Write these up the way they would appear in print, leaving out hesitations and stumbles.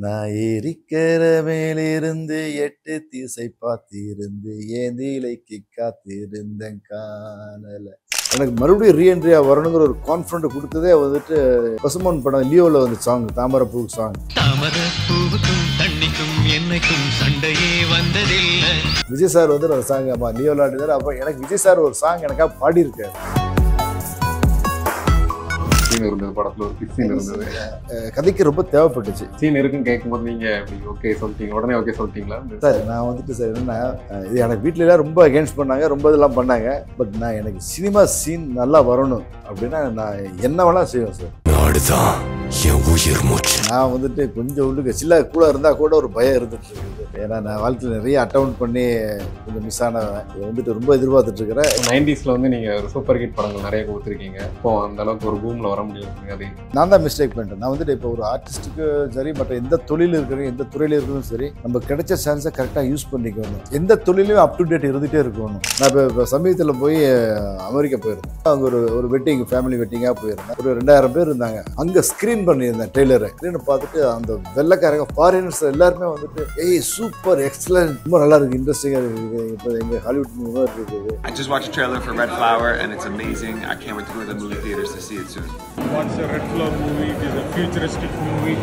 நான் ஏரிக்கிற மேலிருந்து 8 திசை பார்த்திருந்து ஏந்திலைக்கு காத்திருந்தேன் காணல. எனக்கு மறுபடியும் ரீஎன்ட்ரியா வரணுங்கிற ஒரு கான்ஃபிடன்ட் கொடுத்ததே வந்துட்டு பசுமன் படம் லியோவில் வந்து சாங் தாமரப்பூ சாங். தாமரப்பூவுக்கும் தண்ணிக்கும் என்னைக்கும் சண்டையே வந்ததில்லை. விஜய் சார் வந்து ஒரு சாங் லியோவில் ஆடினார். அப்போ எனக்கு விஜய் சார் ஒரு சாங் எனக்காக பாடியிருக்காரு. இருந்தது படத்துல ஒரு சீன் இருந்தது, கதைக்கு ரொம்ப தேவைப்பட்டுச்சு. சீன் இருக்குன்னு கேட்கும்போது நீங்க அப்படி ஓகே சொல்லிட்டீங்க, உடனே ஓகே சொல்லிட்டீங்களா? சார் நான் வந்துட்டு சார் என்னன்னா, இது எனக்கு வீட்டில எல்லாம் ரொம்ப அகேன்ஸ்ட் பண்ணாங்க, ரொம்ப இதெல்லாம் பண்ணாங்க. பட் நான் எனக்கு சினிமா சீன் நல்லா வரணும் அப்படின்னா நான் என்ன வேணா செய்வேன் சார். நான் வந்துட்டு கொஞ்சம் உள்ளுக்கு சில கூட இருந்தா கூட ஒரு பயம் இருந்துட்டு இருக்குது. ஏன்னா நான் வாழ்க்கையில் நிறைய அட்டவுண்ட் பண்ணி கொஞ்சம் மிஸ் ஆனவன். இதை வந்துட்டு ரொம்ப எதிர்பார்த்துட்டு இருக்கிறேன். 90s வந்து நீங்க ஒரு சூப்பர் ஹிட் படங்கள் நிறைய கொடுத்துருக்கீங்க. இப்போ அந்த அளவுக்கு ஒரு பூம்ல வர முடியும். அது நான் தான் மிஸ்டேக் பண்ணிட்டேன். நான் வந்துட்டு இப்போ ஒரு ஆர்டிஸ்ட்டுக்கு சரி, மற்ற எந்த தொழில் இருக்கிறோம், எந்த துறையில் இருக்கணும் சரி, நம்ம கிடைச்ச சான்ஸை கரெக்டாக யூஸ் பண்ணிக்கணும். எந்த தொழிலையும் அப் டு டேட் இருந்துகிட்டே இருக்கணும். நான் இப்போ சமீபத்தில் போய் அமெரிக்கா போயிருந்தேன். அங்கே ஒரு வெட்டிங், ஃபேமிலி வெட்டிங்காக போயிருந்தேன். ஒரு 2000 பேர் இருந்தாங்க. அங்கே ஸ்க்ரீன் பண்ணியிருந்தேன் ட்ரெய்லரை. ஸ்க்ரீனை பார்த்துட்டு அந்த வெள்ளைக்காரங்க ஃபாரினர்ஸ் எல்லாருமே வந்துட்டு ஏய் சூப்பர் எக்ஸலன்ட், ரொம்ப நல்லா இருக்கு, இன்ட்ரெஸ்டிங்காக இருக்குது, இப்போ எங்கள் ஹாலிவுட் மூவி மாதிரி இருக்குது. I just watched a trailer for Red Flower and it's amazing. I can't wait to go to the movie theaters to see it soon. Watch the Red Flower movie. It is a futuristic movie.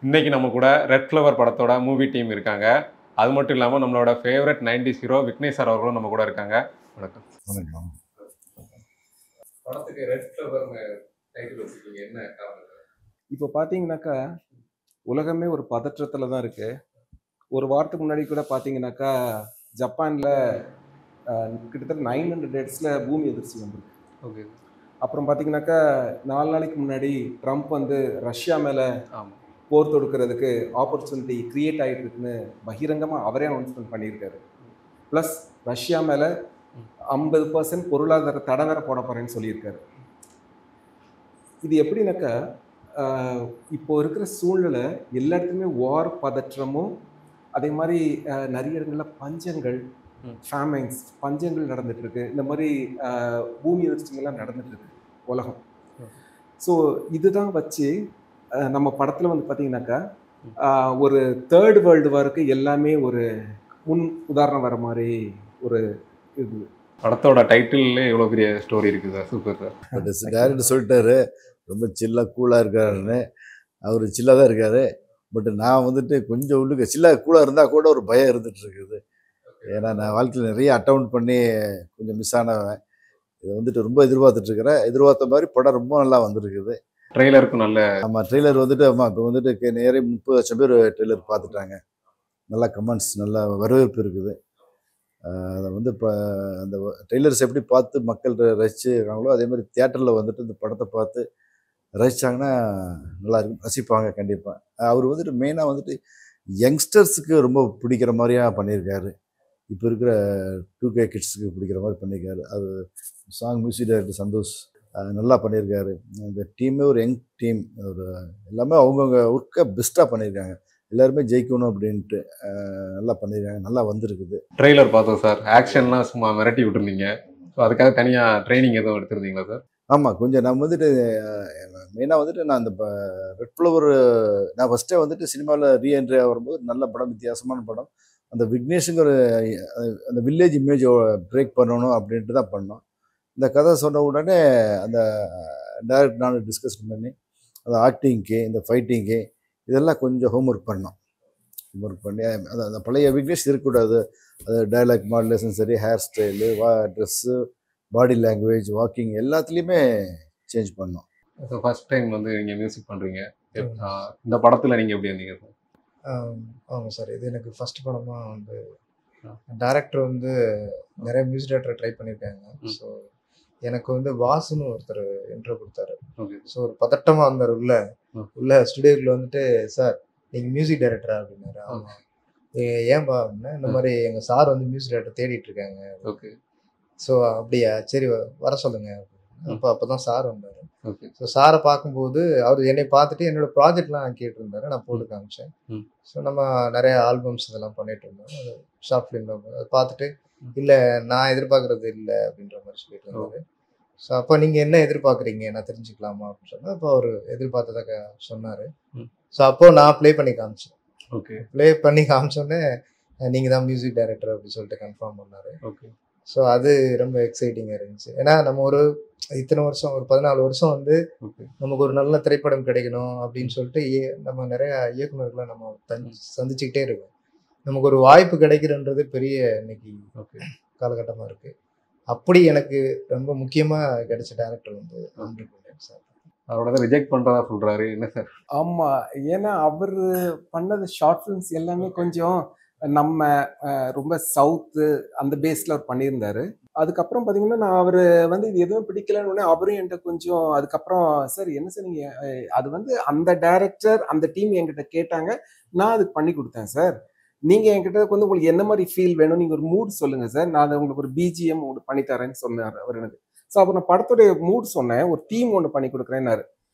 இன்னைக்கு நம்ம கூட red flower படத்தோட movie team இருக்காங்க. அது மட்டும் இல்லாமல் நம்மளோட favourite 90s hero Vignesh sir அவர்களும் நம்ம கூட இருக்காங்க. வணக்கம். வணக்கம். படத்துக்கு ரெட் ஃப்ளவர் டைட்டில் வச்சிருக்கீங்க, என்ன காரணம்? இப்போ பார்த்தீங்கன்னாக்கா உலகமே ஒரு பதற்றத்தில் தான் இருக்குது. ஒரு வாரத்துக்கு முன்னாடி கூட பார்த்தீங்கன்னாக்கா ஜப்பானில் கிட்டத்தட்ட 900 டேட்ஸில் பூமி எதிர்ச்சி வந்திருக்கு. ஓகே. அப்புறம் பார்த்தீங்கன்னாக்கா 4 நாளைக்கு முன்னாடி ட்ரம்ப் வந்து ரஷ்யா மேலே ஆமாம், போர் தொடுக்கிறதுக்கு ஆப்பர்ச்சுனிட்டி க்ரியேட் ஆகிட்டு இருக்குன்னு பகிரங்கமாக அவரே அனௌன்ஸ்மெண்ட் பண்ணியிருக்காரு. ப்ளஸ் ரஷ்யா மேலே 50% பொருளாதார தடை வேற போட போகிறேன்னு சொல்லியிருக்காரு. இது எப்படின்னாக்கா இப்போ இருக்கிற சூழ்நிலை எல்லா இடத்துலையுமே வார் பதற்றமும், அதே மாதிரி நிறைய இடங்களில் பஞ்சங்கள், ஃபேமைன்ஸ், பஞ்சங்கள் நடந்துகிட்ருக்கு. இந்த மாதிரி பூமி எதிர்ச்சிகள்லாம் நடந்துகிட்ருக்கு உலகம். ஸோ இதுதான் வச்சு நம்ம படத்தில் வந்து பார்த்திங்கனாக்கா ஒரு தேர்ட் வேர்ல்டு வாருக்கு எல்லாமே ஒரு முன் உதாரணம் வர மாதிரி ஒரு இது. படத்தோட டைட்டில்லே எவ்வளோ பெரிய ஸ்டோரி இருக்குது sir. Super sir. But director சொல்லிட்டாரு ரொம்ப சில்லாக கூலாக இருக்காருன்னு. அவர் சில்லாக தான் இருக்காரு. பட் நான் வந்துட்டு கொஞ்சம் உள்ளுக்கு சில்லாக கூலாக இருந்தால் கூட ஒரு பயம் இருந்துகிட்டு இருக்குது. ஏன்னா நான் வாழ்க்கையில் நிறைய அட்டவுண்ட் பண்ணி கொஞ்சம் மிஸ் ஆனவன். இதை வந்துட்டு ரொம்ப எதிர்பார்த்துட்ருக்கிறேன். எதிர்பார்த்த மாதிரி படம் ரொம்ப நல்லா வந்துருக்குது. ட்ரெய்லருக்கும் நல்ல ஆமாம், ட்ரெய்லர் வந்துட்டு ஆமாம் இப்போ வந்துட்டு நேரே 30 லட்சம் பேர் ட்ரெய்லர் பார்த்துட்டாங்க. நல்லா கமெண்ட்ஸ், நல்லா வரவேற்பு இருக்குது. அதை வந்து இப்போ அந்த ட்ரெய்லர்ஸ் எப்படி பார்த்து மக்கள் ரசிச்சுருக்காங்களோ அதே மாதிரி தியேட்டரில் வந்துட்டு இந்த படத்தை பார்த்து ரசித்தாங்கன்னா நல்லா இருக்கும், ரசிப்பாங்க கண்டிப்பாக. அவர் வந்துட்டு மெயினாக வந்துட்டு யங்ஸ்டர்ஸுக்கு ரொம்ப பிடிக்கிற மாதிரியாக பண்ணியிருக்காரு. இப்போ இருக்கிற 2K கிட்ஸுக்கு பிடிக்கிற மாதிரி பண்ணியிருக்காரு. அது சாங் மியூசிக் டைரக்டர் சந்தோஷ் நல்லா பண்ணியிருக்காரு. இந்த டீமே ஒரு யங் டீம், ஒரு எல்லாமே அவங்கவுங்க ஒர்க்கை பெஸ்ட்டாக பண்ணியிருக்காங்க. எல்லாருமே ஜெயிக்கணும் அப்படின்ட்டு நல்லா பண்ணியிருக்காங்க. நல்லா வந்திருக்குது. ட்ரெய்லர் பார்த்தோம் சார். ஆக்ஷன்லாம் சும்மா மிரட்டி விட்டுருந்தீங்க. ஸோ அதுக்காக தனியாக ட்ரைனிங் எதுவும் எடுத்துருந்தீங்களா சார்? ஆமாம், கொஞ்சம் நம்ம வந்துட்டு மெயினாக வந்துட்டு நான் இந்த ரெட் ஃப்ளவர் நான் ஃபஸ்ட்டே வந்துட்டு சினிமாவில் ரீஎன்ட்ரியாக வரும்போது நல்ல படம், வித்தியாசமான படம். அந்த விக்னேஷுங்கிற அந்த வில்லேஜ் இமேஜை பிரேக் பண்ணணும் அப்படின்ட்டு தான் பண்ணோம். இந்த கதை சொன்ன உடனே அந்த டைரக்ட் நானும் டிஸ்கஸ் பண்ணி அந்த ஆக்டிங்க்கு, இந்த ஃபைட்டிங்க்கு இதெல்லாம் கொஞ்சம் ஹோம்ஒர்க் பண்ணோம். ஹோம்ஒர்க் பண்ணி அந்த பழைய விக்னேஷ் இருக்கக்கூடாது. அது டைலாக் மாடுலேஷன் சரி, hair style, dress, body language, walking எல்லாத்துலேயுமே சேஞ்ச் பண்ணோம். ஸோ ஃபர்ஸ்ட் டைம் வந்து நீங்கள் மியூசிக் பண்ணுறீங்க. இந்த படத்தில் நீங்கள் எப்படி வந்தீங்க சார்? ஆமாம் சார், இது எனக்கு ஃபஸ்ட் படமாக வந்து டைரக்டர் வந்து நிறைய மியூசிக் டைரக்டர் ட்ரை பண்ணியிருக்காங்க. ஸோ எனக்கு வந்து வாசுன்னு ஒருத்தர் இன்ட்ரோ கொடுத்தாரு. ஸோ ஒரு பதட்டமாக வந்தார். உள்ள ஸ்டுடியோவில் வந்துட்டு சார் நீங்கள் மியூசிக் டைரக்டரா அப்படின்னாரு. ஆமாம். ஏன்பா அப்படின்னா இந்த மாதிரி எங்கள் சார் வந்து மியூசிக் டைரக்டர் தேடிட்டு இருக்காங்க. ஓகே. ஸோ அப்படியா, சரி வர சொல்லுங்க. அப்போ தான் சார் வந்தார். ஸோ சாரை பார்க்கும்போது அவர் என்னை பார்த்துட்டு என்னோட ப்ராஜெக்ட்லாம் கேட்டிருந்தாரு. நான் போட்டு காமிச்சேன். ஸோ நம்ம நிறைய ஆல்பம்ஸ் இதெல்லாம் பண்ணிட்டு இருந்தோம். ஷார்ட் ஃபிலிம் அதை பார்த்துட்டு இல்லை நான் எதிர்பார்க்கறது இல்லை அப்படின்ற மாதிரி சொல்லிட்டு இருந்தாரு. ஸோ அப்போ நீங்கள் என்ன எதிர்பார்க்குறீங்க நான் தெரிஞ்சுக்கலாமா அப்படின்னு சொன்னால் அப்போ அவர் எதிர்பார்த்ததாக சொன்னார். ஸோ அப்போது நான் ப்ளே பண்ணி காமிச்சேன். ஓகே. ப்ளே பண்ணி காமிச்சோன்னே நீங்கள் தான் மியூசிக் டைரக்டர் அப்படின்னு சொல்லிட்டு கன்ஃபார்ம் பண்ணார். ஓகே. ஸோ அது ரொம்ப எக்ஸைட்டிங்காக இருந்துச்சு. ஏன்னா நம்ம ஒரு இத்தனை வருஷம் ஒரு 14 வருஷம் வந்து நமக்கு ஒரு நல்ல திரைப்படம் கிடைக்கணும் அப்படின்னு சொல்லிட்டு நம்ம நிறைய இயக்குநர்களை நம்ம சந்திச்சுக்கிட்டே இருக்கோம். நமக்கு ஒரு வாய்ப்பு கிடைக்கிறன்றது பெரிய இன்னைக்கு காலகட்டமாக இருக்குது. அப்படி எனக்கு ரொம்ப முக்கியமாக கிடைச்ச டேரக்டர் வந்து ஆண்ட்ரிபியூனர் சார். அவரோட தான் ரிஜெக்ட் பண்ணுறதா சொல்கிறாரு. என்ன சார்? ஆமாம், ஏன்னா அவர் பண்ணது ஷார்ட் ஃபிலிம்ஸ் எல்லாமே கொஞ்சம் நம்ம ரொம்ப சவுத்து அந்த பேஸில் அவர் பண்ணியிருந்தாரு. அதுக்கப்புறம் பார்த்தீங்கன்னா நான் அவர் வந்து இது எதுவும் பிடிக்கலன்னு அவரும் என்கிட்ட கொஞ்சம் அதுக்கப்புறம் சார் என்ன சார் நீங்கள் அது வந்து அந்த டைரக்டர் அந்த டீம் என்கிட்ட கேட்டாங்க, நான் அதுக்கு பண்ணி கொடுத்தேன் சார். நீங்கள் என்கிட்ட வந்து உங்களுக்கு என்ன மாதிரி ஃபீல் வேணும், நீங்கள் ஒரு மூட் சொல்லுங்கள் சார், நான் அதை உங்களுக்கு ஒரு பிஜிஎம் ஒன்று பண்ணித்தரேன்னு சொன்னார் அவர் எனக்கு. ஸோ அப்போ நான் படத்துடைய மூட் சொன்னேன், ஒரு தீம் ஒன்று பண்ணி கொடுக்குறேன்னாரு.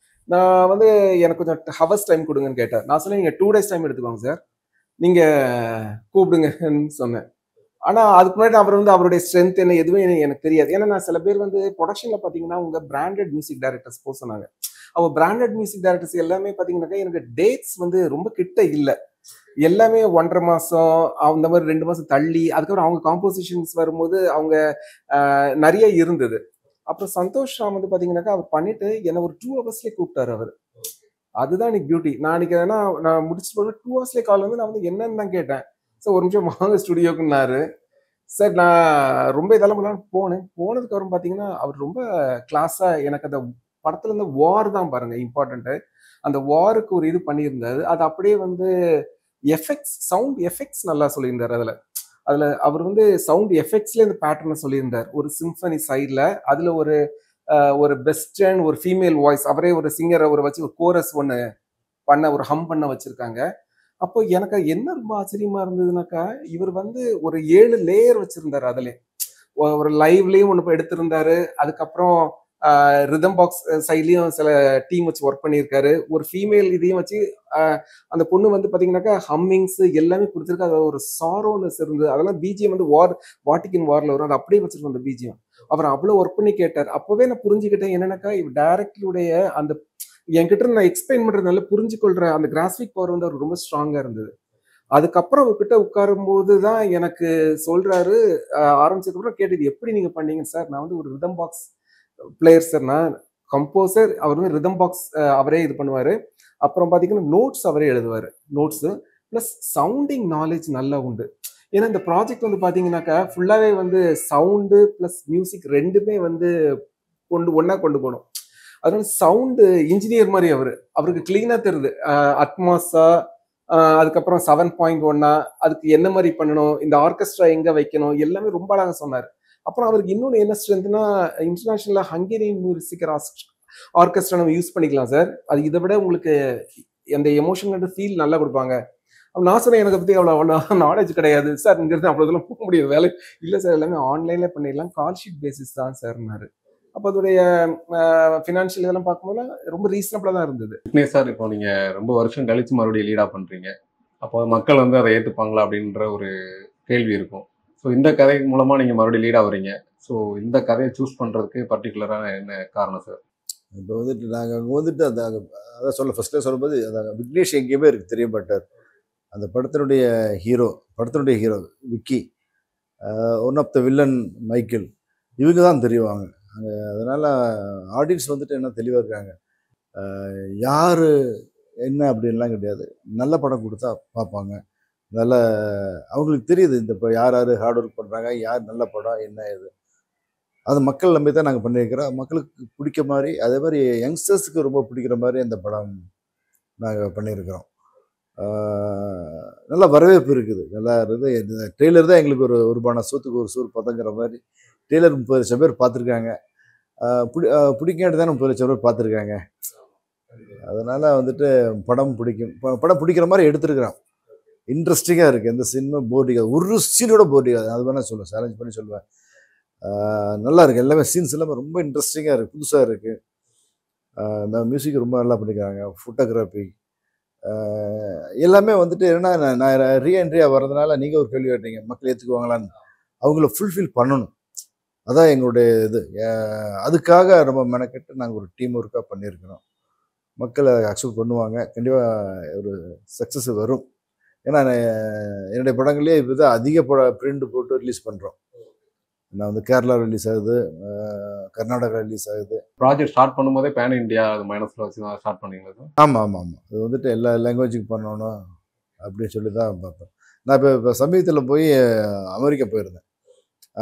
நான் வந்து எனக்கு கொஞ்சம் ஹவர்ஸ் டைம் கொடுங்கன்னு கேட்டார். நான் சொன்னேன் நீங்கள் 2 days டைம் எடுத்துக்கோங்க சார், நீங்கள் கூப்பிடுங்கன்னு சொன்னேன். ஆனால் அதுக்கு முன்னாடி அவர் வந்து அவருடைய ஸ்ட்ரென்த் என்ன எதுவும் எனக்கு தெரியாது. ஏன்னா நான் சில பேர் வந்து ப்ரொடக்ஷனில் பார்த்தீங்கன்னா உங்கள் பிராண்டட் மியூசிக் டைரக்டர்ஸ் போக சொன்னாங்க. அவர் பிராண்டட் மியூசிக் டைரக்டர்ஸ் எல்லாமே பார்த்தீங்கன்னாக்கா எனக்கு டேட்ஸ் வந்து ரொம்ப கிட்ட இல்லை, எல்லாமே 1.5 மாதம் அந்த மாதிரி 2 மாதம் தள்ளி. அதுக்கப்புறம் அவங்க காம்போசிஷன்ஸ் வரும்போது அவங்க நிறைய இருந்தது. அப்புறம் சந்தோஷ் ராம் வந்து பார்த்தீங்கன்னாக்கா அவர் பண்ணிட்டு என்னை ஒரு 2 hours கூப்பிட்டாரு அவர். அதுதான் எனக்கு பியூட்டி. நான் அன்னைக்கு ஏன்னா நான் முடிச்சுட்டு போய் 2 hours கால் வந்து நான் வந்து என்னன்னு தான் கேட்டேன். சார் ஒரு நிமிஷம் வாங்க ஸ்டுடியோக்குன்னாரு. சார் நான் ரொம்ப இதெல்லாம் பண்ணலாம் போனதுக்கு அப்புறம் பார்த்தீங்கன்னா அவர் ரொம்ப கிளாஸாக எனக்கு அந்த படத்துல இருந்து வார் தான் பாருங்க இம்பார்ட்டன்ட்டு. அந்த வாருக்கு ஒரு இது பண்ணியிருந்தாரு. அது அப்படியே வந்து எஃபெக்ட்ஸ் சவுண்ட் எஃபெக்ட்ஸ் நல்லா சொல்லியிருந்தார். அதில் அவர் வந்து சவுண்ட் எஃபெக்ட்ஸ்ல இந்த பேட்டர்னை சொல்லியிருந்தார். ஒரு சிம்பனி சைடில் அதில் ஒரு வெஸ்டர்ன் ஒரு ஃபீமேல் வாய்ஸ் அவரே ஒரு சிங்கரை ஒரு வச்சு ஒரு கோரஸ் ஒன்று பண்ண ஒரு ஹம் பண்ண வச்சிருக்காங்க. அப்போ எனக்கு என்ன ரொம்ப ஆச்சரியமா இருந்ததுனாக்கா இவர் வந்து ஒரு 7 லேயர் வச்சிருந்தாரு. அதுல ஒரு லைவ்லயும் ஒன்று எடுத்திருந்தாரு. அதுக்கப்புறம் ரிதம் பாக்ஸ் சைட்லயும் சில டீம் வச்சு ஒர்க் பண்ணியிருக்காரு. ஒரு ஃபீமேல் இதையும் வச்சு அந்த பொண்ணு வந்து பாத்தீங்கன்னாக்கா ஹம்மிங்ஸ் எல்லாமே கொடுத்துருக்கு. அது ஒரு சாரோனஸ் இருந்தது. அதெல்லாம் பிஜிஎம் வந்து வாட்டிக்கின் வார்ல வரும், அது அப்படியே வச்சிருக்கோம் அந்த பிஜிஎம். அவர் அவ்வளவு ஒர்க் பண்ணி கேட்டார். அப்பவே நான் புரிஞ்சுக்கிட்டேன் என்னன்னாக்கா இவர் டைரக்டருடைய அந்த என்கிட்ட நான் எக்ஸ்பிளைன் பண்றதுனால புரிஞ்சுக்கொள்ற அந்த கிராஸ்பிக் பவர் வந்து அவர் ரொம்ப ஸ்ட்ராங்கா இருந்தது. அதுக்கப்புறம் அவர்கிட்ட உட்காரும் போதுதான் எனக்கு சொல்றாரு, ஆரம்பிச்சதுக்கப்புறம் கேட்டது எப்படி நீங்க பண்ணீங்க சார்? நான் வந்து ஒரு ரிதம் பாக்ஸ் பிளேயர் சார், நான் கம்போசர். அவர் வந்து ரிதம் பாக்ஸ் அவரே இது பண்ணுவாரு. அப்புறம் பாத்தீங்கன்னா நோட்ஸ் அவரே எழுதுவாரு. நோட்ஸ் பிளஸ் சவுண்டிங் நாலேஜ் நல்லா உண்டு. ஏன்னா இந்த ப்ராஜெக்ட் வந்து பாத்தீங்கன்னாக்கா ஃபுல்லாவே வந்து சவுண்டு பிளஸ் மியூசிக் ரெண்டுமே வந்து ஒன்னா கொண்டு போகணும். அதனால சவுண்டு இன்ஜினியர் மாதிரி அவருக்கு கிளீனா தெரியுது. அட்மாஸா அதுக்கப்புறம் 7.1 அதுக்கு என்ன மாதிரி பண்ணணும், இந்த ஆர்கெஸ்ட்ரா எங்க வைக்கணும், எல்லாமே ரொம்ப அழகா சொன்னார். அப்புறம் அவருக்கு இன்னொன்று என்ன ஸ்ட்ரென்த்னா இன்டர்நேஷனலா ஹங்கேரியன் மியூசிக் ஆர்கெஸ்ட்ரா நம்ம யூஸ் பண்ணிக்கலாம் சார், அது இதை விட உங்களுக்கு அந்த எமோஷனல் ஃபீல் நல்லா கொடுப்பாங்க. நான் சொன்னேன் எனக்கு பத்தி அவ்வளோ நாலேஜ் கிடையாது சார், இங்கிருந்து அவ்வளோ தூரம் போக முடியாது வேலை இல்லை சார், எல்லாமே ஆன்லைன்ல பண்ணிடலாம், கால் ஷீட் பேசிஸ் தான் சார்னாரு. அப்போ அதோடைய ஃபினான்ஷியல் இதெல்லாம் பார்க்கும்போது ரொம்ப ரீசனபிளாக தான் இருந்தது. விக்னேஷ் சார், இப்போ நீங்கள் ரொம்ப வருஷம் கழிச்சு மறுபடியும் லீடாக பண்ணுறீங்க, அப்போ மக்கள் வந்து அதை ஏற்றுப்பாங்களா அப்படின்ற ஒரு கேள்வி இருக்கும். ஸோ இந்த கதை மூலமாக நீங்கள் மறுபடியும் லீடாக வரீங்க. ஸோ இந்த கதையை சூஸ் பண்ணுறதுக்கு பர்டிகுலரான என்ன காரணம் சார்? இப்போ வந்துட்டு நாங்கள் அங்கே வந்துட்டு அதான் ஃபஸ்ட்டில் சொல்லும்போது அந்த விக்னேஷ் எங்கேயுமே எனக்கு தெரிய மாட்டார். அந்த படத்தினுடைய hero Vicky, one of the villain Michael, இவங்க தான் தெரியுவாங்க அங்கே. அதனால் ஆடியன்ஸ் வந்துட்டு என்ன தெளிவாக இருக்காங்க, யார் என்ன அப்படின்லாம் கிடையாது. நல்ல படம் கொடுத்தா பார்ப்பாங்க. நல்ல அவங்களுக்கு தெரியுது இந்த இப்போ யார் ஹார்ட் ஒர்க் பண்ணுறாங்க, யார் நல்ல படம் என்ன இது, அது மக்கள் நம்பி தான் நாங்கள் பண்ணியிருக்கிறோம். மக்களுக்கு பிடிக்க மாதிரி, அதே மாதிரி யங்ஸ்டர்ஸுக்கு ரொம்ப பிடிக்கிற மாதிரி அந்த படம் நாங்கள் பண்ணியிருக்கிறோம். நல்ல வரவேற்பு இருக்குது, நல்லா இருக்குது. இந்த ட்ரெய்லர் தான் எங்களுக்கு ஒரு பான சூத்துக்கு ஒரு சூர் பதங்கிற மாதிரி. ட்ரெய்லர் 30 லட்சம் பேர் பார்த்துருக்காங்க, பிடிக்காட்டி தானே 30 லட்சம் பேர் பார்த்துருக்காங்க. அதனால் வந்துட்டு படம் பிடிக்கும், படம் பிடிக்கிற மாதிரி எடுத்துருக்குறோம். இன்ட்ரெஸ்டிங்காக இருக்குது, எந்த சீனுமே போர்டிக்காது, ஒரு சீனோட போர்டிக்காது. அது வேணால் சொல்லுவேன், சேலஞ்ச் பண்ணி சொல்லுவேன். நல்லா இருக்குது, எல்லாமே சீன்ஸ் எல்லாமே ரொம்ப இன்ட்ரெஸ்டிங்காக இருக்குது, புதுசாக இருக்குது. மியூசிக் ரொம்ப நல்லா பண்ணிக்கிறாங்க, ஃபோட்டோகிராஃபி எல்லாமே வந்துட்டு என்னன்னா, நான் ரீஎன்ட்ரியாக வர்றதுனால நீங்கள் ஒரு கேள்வி கேட்டீங்க, மக்கள் ஏற்றுக்குவாங்களான்னு. அவங்கள ஃபுல்ஃபில் பண்ணணும், அதான் எங்களுடைய இது. அதுக்காக ரொம்ப மெனக்கெட்டு நாங்கள் ஒரு டீம் ஒர்க்காக பண்ணியிருக்கிறோம். மக்களை அக்செப்ட் பண்ணுவாங்க. கண்டிப்பாக ஒரு சக்ஸஸ் வரும். ஏன்னா என்னுடைய படங்களே இப்போ தான் அதிக பிரிண்ட் போட்டு ரிலீஸ் பண்ணுறோம். நான் வந்து கேரளா ரிலீஸ் ஆகுது, கர்நாடகா ரிலீஸ் ஆகுது. ப்ராஜெக்ட் ஸ்டார்ட் பண்ணும்போதே பேன் இந்தியா அது மைனஸில் வச்சு தான் ஸ்டார்ட் பண்ணீங்களா சார்? ஆமாம் ஆமாம் ஆமாம். அது வந்துட்டு எல்லா லாங்குவேஜுக்கு பண்ணணும் அப்படின்னு சொல்லி தான் பார்ப்பேன். நான் இப்போ சமீபத்தில் போய் அமெரிக்கா போயிருந்தேன்.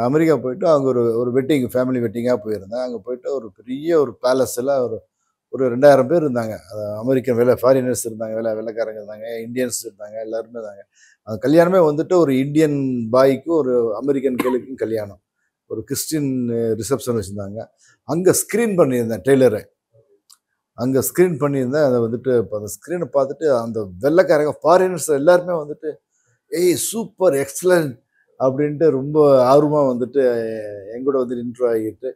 அமெரிக்கா போயிட்டு அங்கே ஒரு வெட்டிங், ஃபேமிலி வெட்டிங்காக போயிருந்தேன். அங்கே போயிட்டு ஒரு பெரிய ஒரு பேலஸில் ஒரு 2000 பேர் இருந்தாங்க. அமெரிக்கன் ஃபாரினர்ஸ் இருந்தாங்க, வெள்ளைக்காரங்க இருந்தாங்க, இந்தியன்ஸ் இருந்தாங்க, எல்லாருமே இருந்தாங்க. அந்த கல்யாணமே வந்துட்டு ஒரு இந்தியன் பாய்க்கும் ஒரு அமெரிக்கன் கேர்ளுக்கும் கல்யாணம். ஒரு கிறிஸ்டின் ரிசப்ஷன் வச்சுருந்தாங்க. அங்கே ஸ்க்ரீன் பண்ணியிருந்தேன் ட்ரெய்லரை. அங்கே ஸ்க்ரீன் பண்ணியிருந்தேன். அதை வந்துட்டு இப்போ அந்த ஸ்க்ரீனை பார்த்துட்டு அந்த வெள்ளைக்காரங்க ஃபாரினர்ஸ் எல்லாருமே வந்துட்டு ஏய் சூப்பர் எக்ஸலண்ட் அப்படின்ட்டு ரொம்ப ஆர்வமாக வந்துட்டு எங்கூட வந்து இன்ட்ரோ ஆகிட்டு,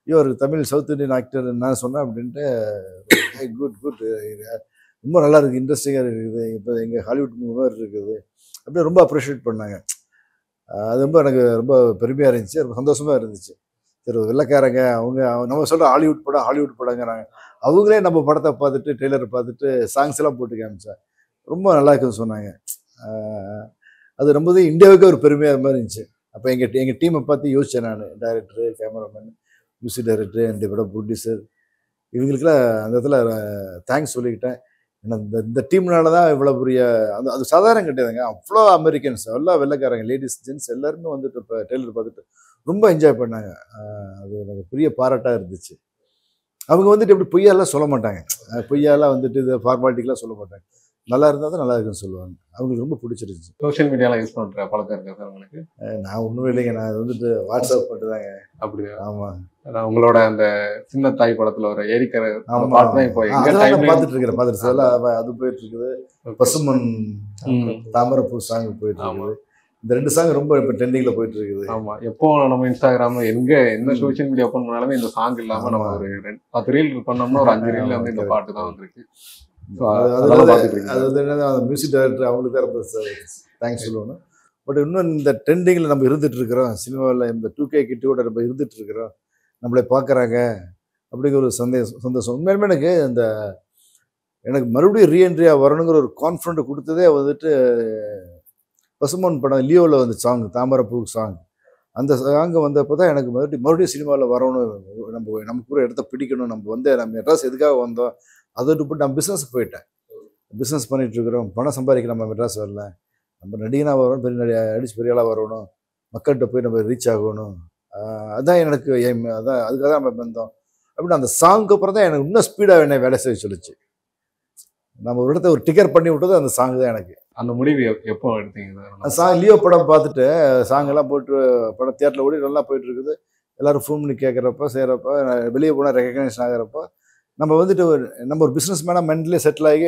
ஒரு தமிழ் சவுத் இண்டியன் ஆக்டர் நான் சொன்னேன் அப்படின்ட்டு குட் குட் ரொம்ப நல்லா இருக்குது, இன்ட்ரெஸ்டிங்காக இருக்குது, இப்போ எங்கள் ஹாலிவுட் மூவி மாதிரி இருக்குது அப்படியே ரொம்ப அப்ரிஷியேட் பண்ணாங்க. அது ரொம்ப எனக்கு ரொம்ப பெருமையாக இருந்துச்சு, ரொம்ப சந்தோஷமாக இருந்துச்சு. சரி வெள்ளைக்காரங்க அவங்க நம்ம சொல்கிற ஹாலிவுட் படங்கிறாங்க, அவங்களே நம்ம படத்தை பார்த்துட்டு ட்ரெய்லரை பார்த்துட்டு சாங்ஸ் எல்லாம் போட்டு காமிச்சேன், ரொம்ப நல்லா இருக்குன்னு சொன்னாங்க. அது ரொம்பவே இந்தியாவுக்கு ஒரு பெருமையாக மாதிரி இருந்துச்சு. அப்போ எங்கள் டீமை பார்த்து யோசித்தேன் நான், டைரக்டரு, கேமராமேன், மியூசிக் டைரக்டர், என்னுடைய படம் ப்ரொடியூசர், இவங்களுக்கெல்லாம் அந்த இடத்துல தேங்க்ஸ் சொல்லிக்கிட்டேன். ஏன்னா இந்த டீம்னால தான் இவ்வளோ பெரிய அது சாதாரணம் கிடையாதுங்க. அவ்வளோ அமெரிக்கன்ஸ், எல்லாம் வெள்ளைக்காரங்க, லேடிஸ் ஜென்ட்ஸ் எல்லாருமே வந்துட்டு இப்போ ட்ரெய்லர் பார்த்துட்டு ரொம்ப என்ஜாய் பண்ணாங்க. அது எனக்கு பெரிய பாராட்டாக இருந்துச்சு. அவங்க வந்துட்டு எப்படி பொய்யாலாம் சொல்ல மாட்டாங்க, பொய்யாலாம் வந்துட்டு இது ஃபார்மாலிட்டிக்கெலாம் சொல்ல மாட்டாங்க. நல்லா இருந்தால் தான் நல்லா இருக்குன்னு சொல்லுவாங்க. அவங்களுக்கு ரொம்ப பிடிச்சிருந்துச்சு. சோஷியல் மீடியாலாம் யூஸ் பண்ணுற பழக்கம் இருக்கா சார் உங்களுக்கு? நான் ஒன்றும் இல்லைங்க, நான் வந்துட்டு வாட்ஸ்அப் மட்டும்தாங்க. அப்படியா? ஆமாம். உங்களோட அந்த சின்ன தாய் படத்தில் ஒரு ஏரிக்கரை பார்த்துட்டு இருக்கிறேன், பார்த்துட்டு அது போயிட்டு இருக்குது. பசுமன் தாமரைப்பூ சாங் போயிட்டு இருக்குது. இந்த 2 சாங் ரொம்ப இப்போ ட்ரெண்டிங்கில் போயிட்டு இருக்குது. ஆமாம், எப்போ நம்ம இன்ஸ்டாகிராம் என்ன சோஷியல் மீடியா ஓப்பன் பண்ணாலுமே இந்த சாங் இல்லாமல் நம்ம ஒரு 10 ரீல் பண்ணோம்னா ஒரு 5 ரீல் வந்து இந்த பாட்டு தான் வந்துருக்கு. அது என்ன மியூசிக் டைரக்டர் அவங்களுக்கு தான் ரொம்ப தேங்க்ஸ் சொல்லணும். பட் இன்னும் இந்த ட்ரெண்டிங்கில் நம்ம இருந்துட்டு இருக்கிறோம், சினிமாவில் இந்த 2K கிட்டோட நம்ம இருந்துட்டு இருக்கிறோம், நம்மளை பார்க்குறாங்க அப்படிங்கிற ஒரு சந்தோஷம். உண்மையுமே எனக்கு மறுபடியும் ரீஎன்ட்ரியாக வரணுங்கிற ஒரு கான்ஃபிடென்ட் கொடுத்ததே வந்துட்டு பசுமன் படம் லியோவில் வந்து சாங், தாமரைப்பூ சாங், அந்த சாங்கு வந்தப்போ தான் எனக்கு மறுபடியும் சினிமாவில் வரணும், நமக்கு ஒரு இடத்த பிடிக்கணும், நம்ம மெட்ராஸ் எதுக்காக வந்தோம், அதை விட்டு நான் பிஸ்னஸுக்கு போயிட்டேன். பிஸ்னஸ் பண்ணிகிட்டு இருக்கிறோம், பணம் சம்பாதிக்க நம்ம மெட்ராஸ் வரல, நம்ம நடிகனாக வரணும், பெரிய அடிச்சு பெரிய ஆளாக வரணும், மக்கள்கிட்ட போய் நம்ம ரீச் ஆகணும், அதுதான் எனக்கு எய்ம், அதான் அதுக்காக தான் நம்ம வந்தோம் அப்படின்னு. அந்த சாங்க்கு அப்புறம் தான் எனக்கு இன்னும் ஸ்பீடாக என்ன வேலை செய்ய சொல்லிச்சு. நம்ம ஒரு இடத்த ஒரு டிக்கெட் பண்ணி விட்டது அந்த சாங் தான் எனக்கு. அந்த முடிவு எப்போ எடுத்தீங்க? சாங் லியோ படம் பார்த்துட்டு சாங்கெல்லாம் போட்டு படம் தியேட்டரில் ஓடி நல்லா போயிட்டு இருக்குது. எல்லோரும் ஃபோன் பண்ணி கேட்குறப்ப செய்கிறப்ப, வெளியே போனால் ரெகக்னைசேஷன் ஆகிறப்போ, நம்ம வந்துட்டு நம்ம ஒரு பிஸ்னஸ் மேனாக மென்டலி செட்டில் ஆகி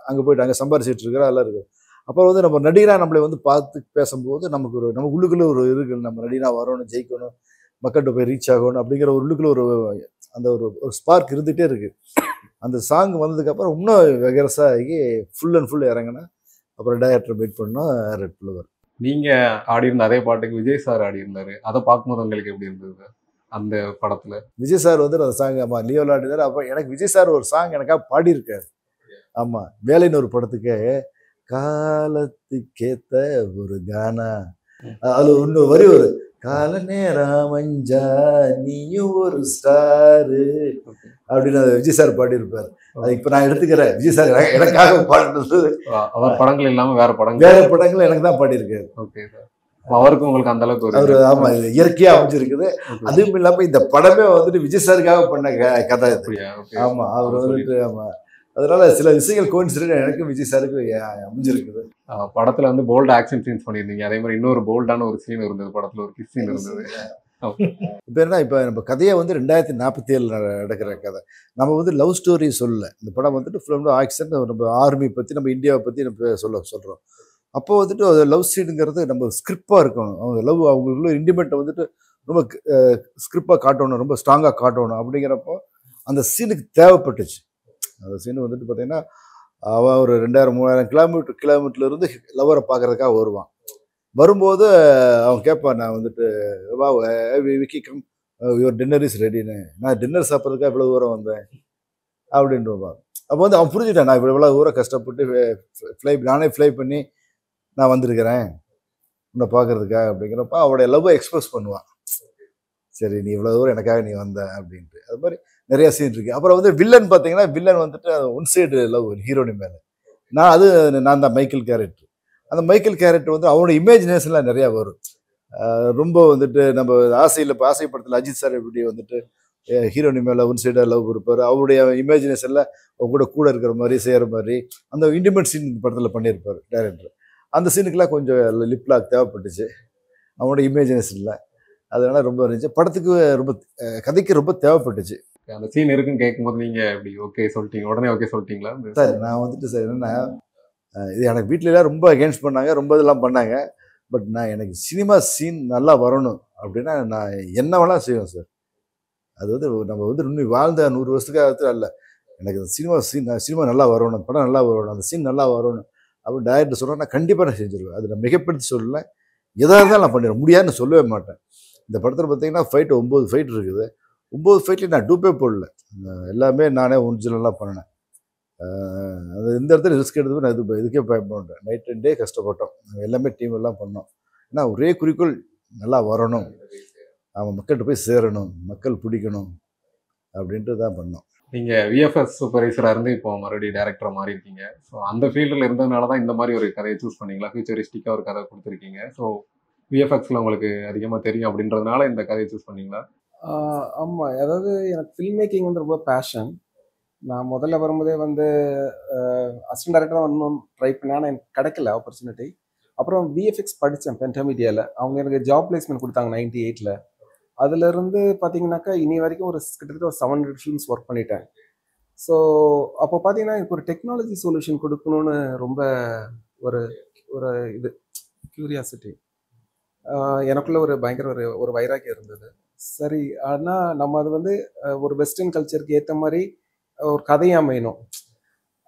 அங்கே போய்ட்டு அங்கே சம்பாரிச்சிட்டு இருக்கிற எல்லாம் இருக்குது. அப்புறம் வந்து நம்ம நடிகராக நம்மளை வந்து பார்த்து பேசும்போது நமக்கு நம்ம உள்ளுக்குள்ளே ஒரு இருக்குது, நம்ம நடிகராக வரணும், ஜெயிக்கணும், மக்கள்கிட்ட போய் ரீச் ஆகணும் அப்படிங்கிற ஒரு உள்ளுக்குள்ளே அந்த ஒரு ஸ்பார்க் இருந்துகிட்டே இருக்குது. அந்த சாங் வந்ததுக்கப்புறம் இன்னும் வெகரஸாக ஆகி ஃபுல் அண்ட் ஃபுல் இறங்கினேன். அப்புறம் டைரக்டர் மீட் பண்ணோம், ரெட் புலவர். நீங்கள் ஆடியிருந்த அதே பாட்டுக்கு விஜய் சார் ஆடியிருந்தாரு, அதை பார்க்கும்போது உங்களுக்கு எப்படி இருந்தது அந்த படத்தில்? விஜய் சார் வந்து அந்த சாங் ஆமாம் லியோவில் ஆடினார். அப்போ எனக்கு விஜய் சார் ஒரு சாங் எனக்காக பாடியிருக்காரு. ஆமாம், வேலைன்னு ஒரு படத்துக்கு காலத்துக்கேத்த ஒரு கானா, அது இன்னொரு வரி ஒரு கால நேரம் மஞ்சா நீயும் ஒரு ஸ்டாரு அப்படின்னு விஜய் சார் பாடியிருப்பார். அது இப்போ நான் எடுத்துக்கிறேன், விஜய் சார் எனக்காக பாடுறது. அவர் படங்கள் இல்லாமல் வேற படங்கள் எனக்கு தான் பாடியிருக்காரு. ஓகே சார், அவருக்கும் உங்களுக்கு அந்த அளவுக்கு அவர் ஆமா இயற்கையா அமைஞ்சிருக்குது. அதுவும் இல்லாம இந்த படமே வந்துட்டு விஜய் சாருக்காக பண்ண கதை இது. ஆமா, அவர் வந்துட்டு ஆமா, அதனால சில விஷயங்கள் கோயின்சிடென்ட் எனக்கு விஜய் சாருக்கு அமைஞ்சிருக்குது. படத்துல வந்து போல்ட் ஆக்ஷன் சீன்ஸ் பண்ணியிருந்தீங்க, அதே மாதிரி இன்னொரு போல்டான ஒரு சீன் இருந்தது படத்துல, ஒரு கிஸ் சீன் இருந்தது. இப்போ என்ன, இப்போ நம்ம கதையை வந்து 2047 நடக்கிற கதை. நம்ம வந்து லவ் ஸ்டோரி சொல்லல. இந்த படம் வந்துட்டு ஃபுல் ஆக்ஷன், நம்ம ஆர்மி பற்றி, நம்ம இந்தியாவை பற்றி நம்ம சொல்கிறோம். அப்போ வந்துட்டு அது லவ் சீனுங்கிறது நம்ம ஸ்கிரிப்டாக இருக்கணும். அவங்க லவ் அவங்களுக்குள்ள இன்டிமேட்டை வந்துட்டு ரொம்ப ஸ்கிரிப்டாக காட்டணும், ரொம்ப ஸ்ட்ராங்காக காட்டணும். அப்படிங்கிறப்போ அந்த சீனுக்கு தேவைப்பட்டுச்சு. அந்த சீனு வந்துட்டு பார்த்தீங்கன்னா அவன் ஒரு 2000-3000 கிலோமீட்டர்லேருந்து லவ்வரை பார்க்குறதுக்காக வருவான். வரும்போது அவன் கேட்பான், நான் வந்துட்டு வா Vicky come your dinner is ரெடின்னு. நான் டின்னர் சாப்பிட்றதுக்காக இவ்வளோ தூரம் வந்தேன் அப்படின்றப்பா. அப்போ வந்து அவன் புரிஞ்சுட்டான், நான் இவ்வளோ தூரம் கஷ்டப்பட்டு நானே ஃப்ளை பண்ணி நான் வந்திருக்கிறேன் உன்னை பார்க்கறதுக்காக அப்படிங்கிறப்ப அவருடைய லவ்வை எக்ஸ்பிரஸ் பண்ணுவான். சரி நீ இவ்வளோ தூரம் எனக்காக நீ வந்த அப்படின்ட்டு. அது மாதிரி நிறைய சீன் இருக்கு. அப்புறம் வந்து வில்லன் பார்த்தீங்கன்னா, வில்லன் வந்துட்டு ஒன் சைடு லவ் ஹீரோனி மேலே. நான் தான் மைக்கேல் கேரக்டர். அந்த மைக்கேல் கேரக்டர் வந்து அவனோட இமேஜினேஷன்லாம் நிறையா வரும். ரொம்ப வந்துட்டு நம்ம ஆசை படத்தில் அஜித் சார் எப்படி வந்துட்டு ஹீரோனி மேலே ஒன் சைடாக லவ் இருப்பார், அவருடைய இமேஜினேஷனில் அவங்க கூட இருக்கிற மாதிரி செய்கிற மாதிரி அந்த இன்டிமேட் சீன் இந்த படத்தில் பண்ணியிருப்பார் டைரக்டர். அந்த சீனுக்கெல்லாம் கொஞ்சம் லிப் லாக் தேவைப்பட்டுச்சு அவனோட இமேஜினேஷனில். அதனால ரொம்ப இருந்துச்சு படத்துக்கு, ரொம்ப கதைக்கு ரொம்ப தேவைப்பட்டுச்சு. அந்த சீன் இருக்குன்னு கேட்கும்போது நீங்க எப்படி ஓகே சொல்லிட்டீங்க, உடனே ஓகே சொல்லிட்டீங்களா? சார் நான் வந்துட்டு சார் என்னன்னா, இது எனக்கு வீட்டிலலாம் ரொம்ப அகேன்ஸ்ட் பண்ணாங்க, ரொம்ப இதெல்லாம் பண்ணாங்க. பட் நான் எனக்கு சினிமா சீன் நல்லா வரணும் அப்படின்னா நான் என்ன வேணாலும் செய்வேன் சார். அது வந்து நம்ம வந்து இன்னும் வாழ்ந்த 100 வருஷத்துக்காக அல்ல, எனக்கு சினிமா நல்லா வரணும், படம் நல்லா வரணும், அந்த சீன் நல்லா வரணும் அப்படின்னு டைரக்டர் சொல்கிறேன். நான் கண்டிப்பாக நான் செஞ்சுருவேன். அது நான் மிகப்படுத்தி சொல்லலை, எதாக இருந்தாலும் நான் பண்ணிடுவேன், முடியாதுன்னு சொல்லவே மாட்டேன். இந்த படத்தில் பார்த்தீங்கன்னா 9 ஃபைட் இருக்குது. 9 ஃபைட்லேயும் நான் டூப்பே போடல, எல்லாமே நானே ஒரிஜினலாக பண்ணினேன். அது இந்த இடத்துல ரிஸ்க் எடுத்து நான் இதுக்கே பயன்படுறேன். நைட் அண்ட் டே கஷ்டப்பட்டோம், நாங்கள் எல்லாமே டீம் எல்லாம் பண்ணோம். ஏன்னா ஒரே குறிக்கோள் நல்லா வரணும், அவன் மக்கள்கிட்ட போய் சேரணும், மக்கள் பிடிக்கணும் அப்படின்ட்டு தான் பண்ணோம். நீங்கள் விஎஃப்எஸ் சூப்பர்வைசராக இருந்து இப்போ மறுபடியும் டேரக்டராக மாறி இருக்கீங்க. ஸோ அந்த ஃபீல்டில் இருந்ததுனால தான் இந்த மாதிரி ஒரு கதையை சூஸ் பண்ணீங்களா? ஃபியூச்சரிஸ்டிக்காக ஒரு கதை கொடுத்துருக்கீங்க. ஸோ விஎஃப்எக்ஸில் உங்களுக்கு அதிகமாக தெரியும் அப்படின்றதுனால இந்த கதையை சூஸ் பண்ணீங்களா? ஆமாம், அதாவது எனக்கு ஃபில்ம் மேக்கிங் வந்து ரொம்ப பேஷன். நான் முதல்ல வரும்போதே வந்து அசிஸ்டன்ட் டைரக்டராக வரணும் ட்ரை பண்ணேன், ஆனால் எனக்கு கிடைக்கல ஆப்பர்ச்சுனிட்டி. அப்புறம் விஎஃப்எக்ஸ் படித்தேன் பென்டமீடியாவில். அவங்க எனக்கு ஜாப் பிளேஸ்மெண்ட் கொடுத்தாங்க 98ல். அதுலேருந்து பார்த்தீங்கன்னாக்கா இனி வரைக்கும் கிட்டத்தட்ட ஒரு 700 ஃபிலிம்ஸ் ஒர்க் பண்ணிட்டேன். ஸோ அப்போ பார்த்தீங்கன்னா எனக்கு ஒரு டெக்னாலஜி சொல்யூஷன் கொடுக்கணும்னு ரொம்ப ஒரு ஒரு இது க்யூரியாசிட்டி எனக்குள்ள ஒரு பயங்கர ஒரு வைராக்கியம் இருந்தது. சரி, ஆனால் நம்ம அது வந்து ஒரு வெஸ்டர்ன் கல்ச்சருக்கு ஏற்ற மாதிரி ஒரு கதையை அமையணும்.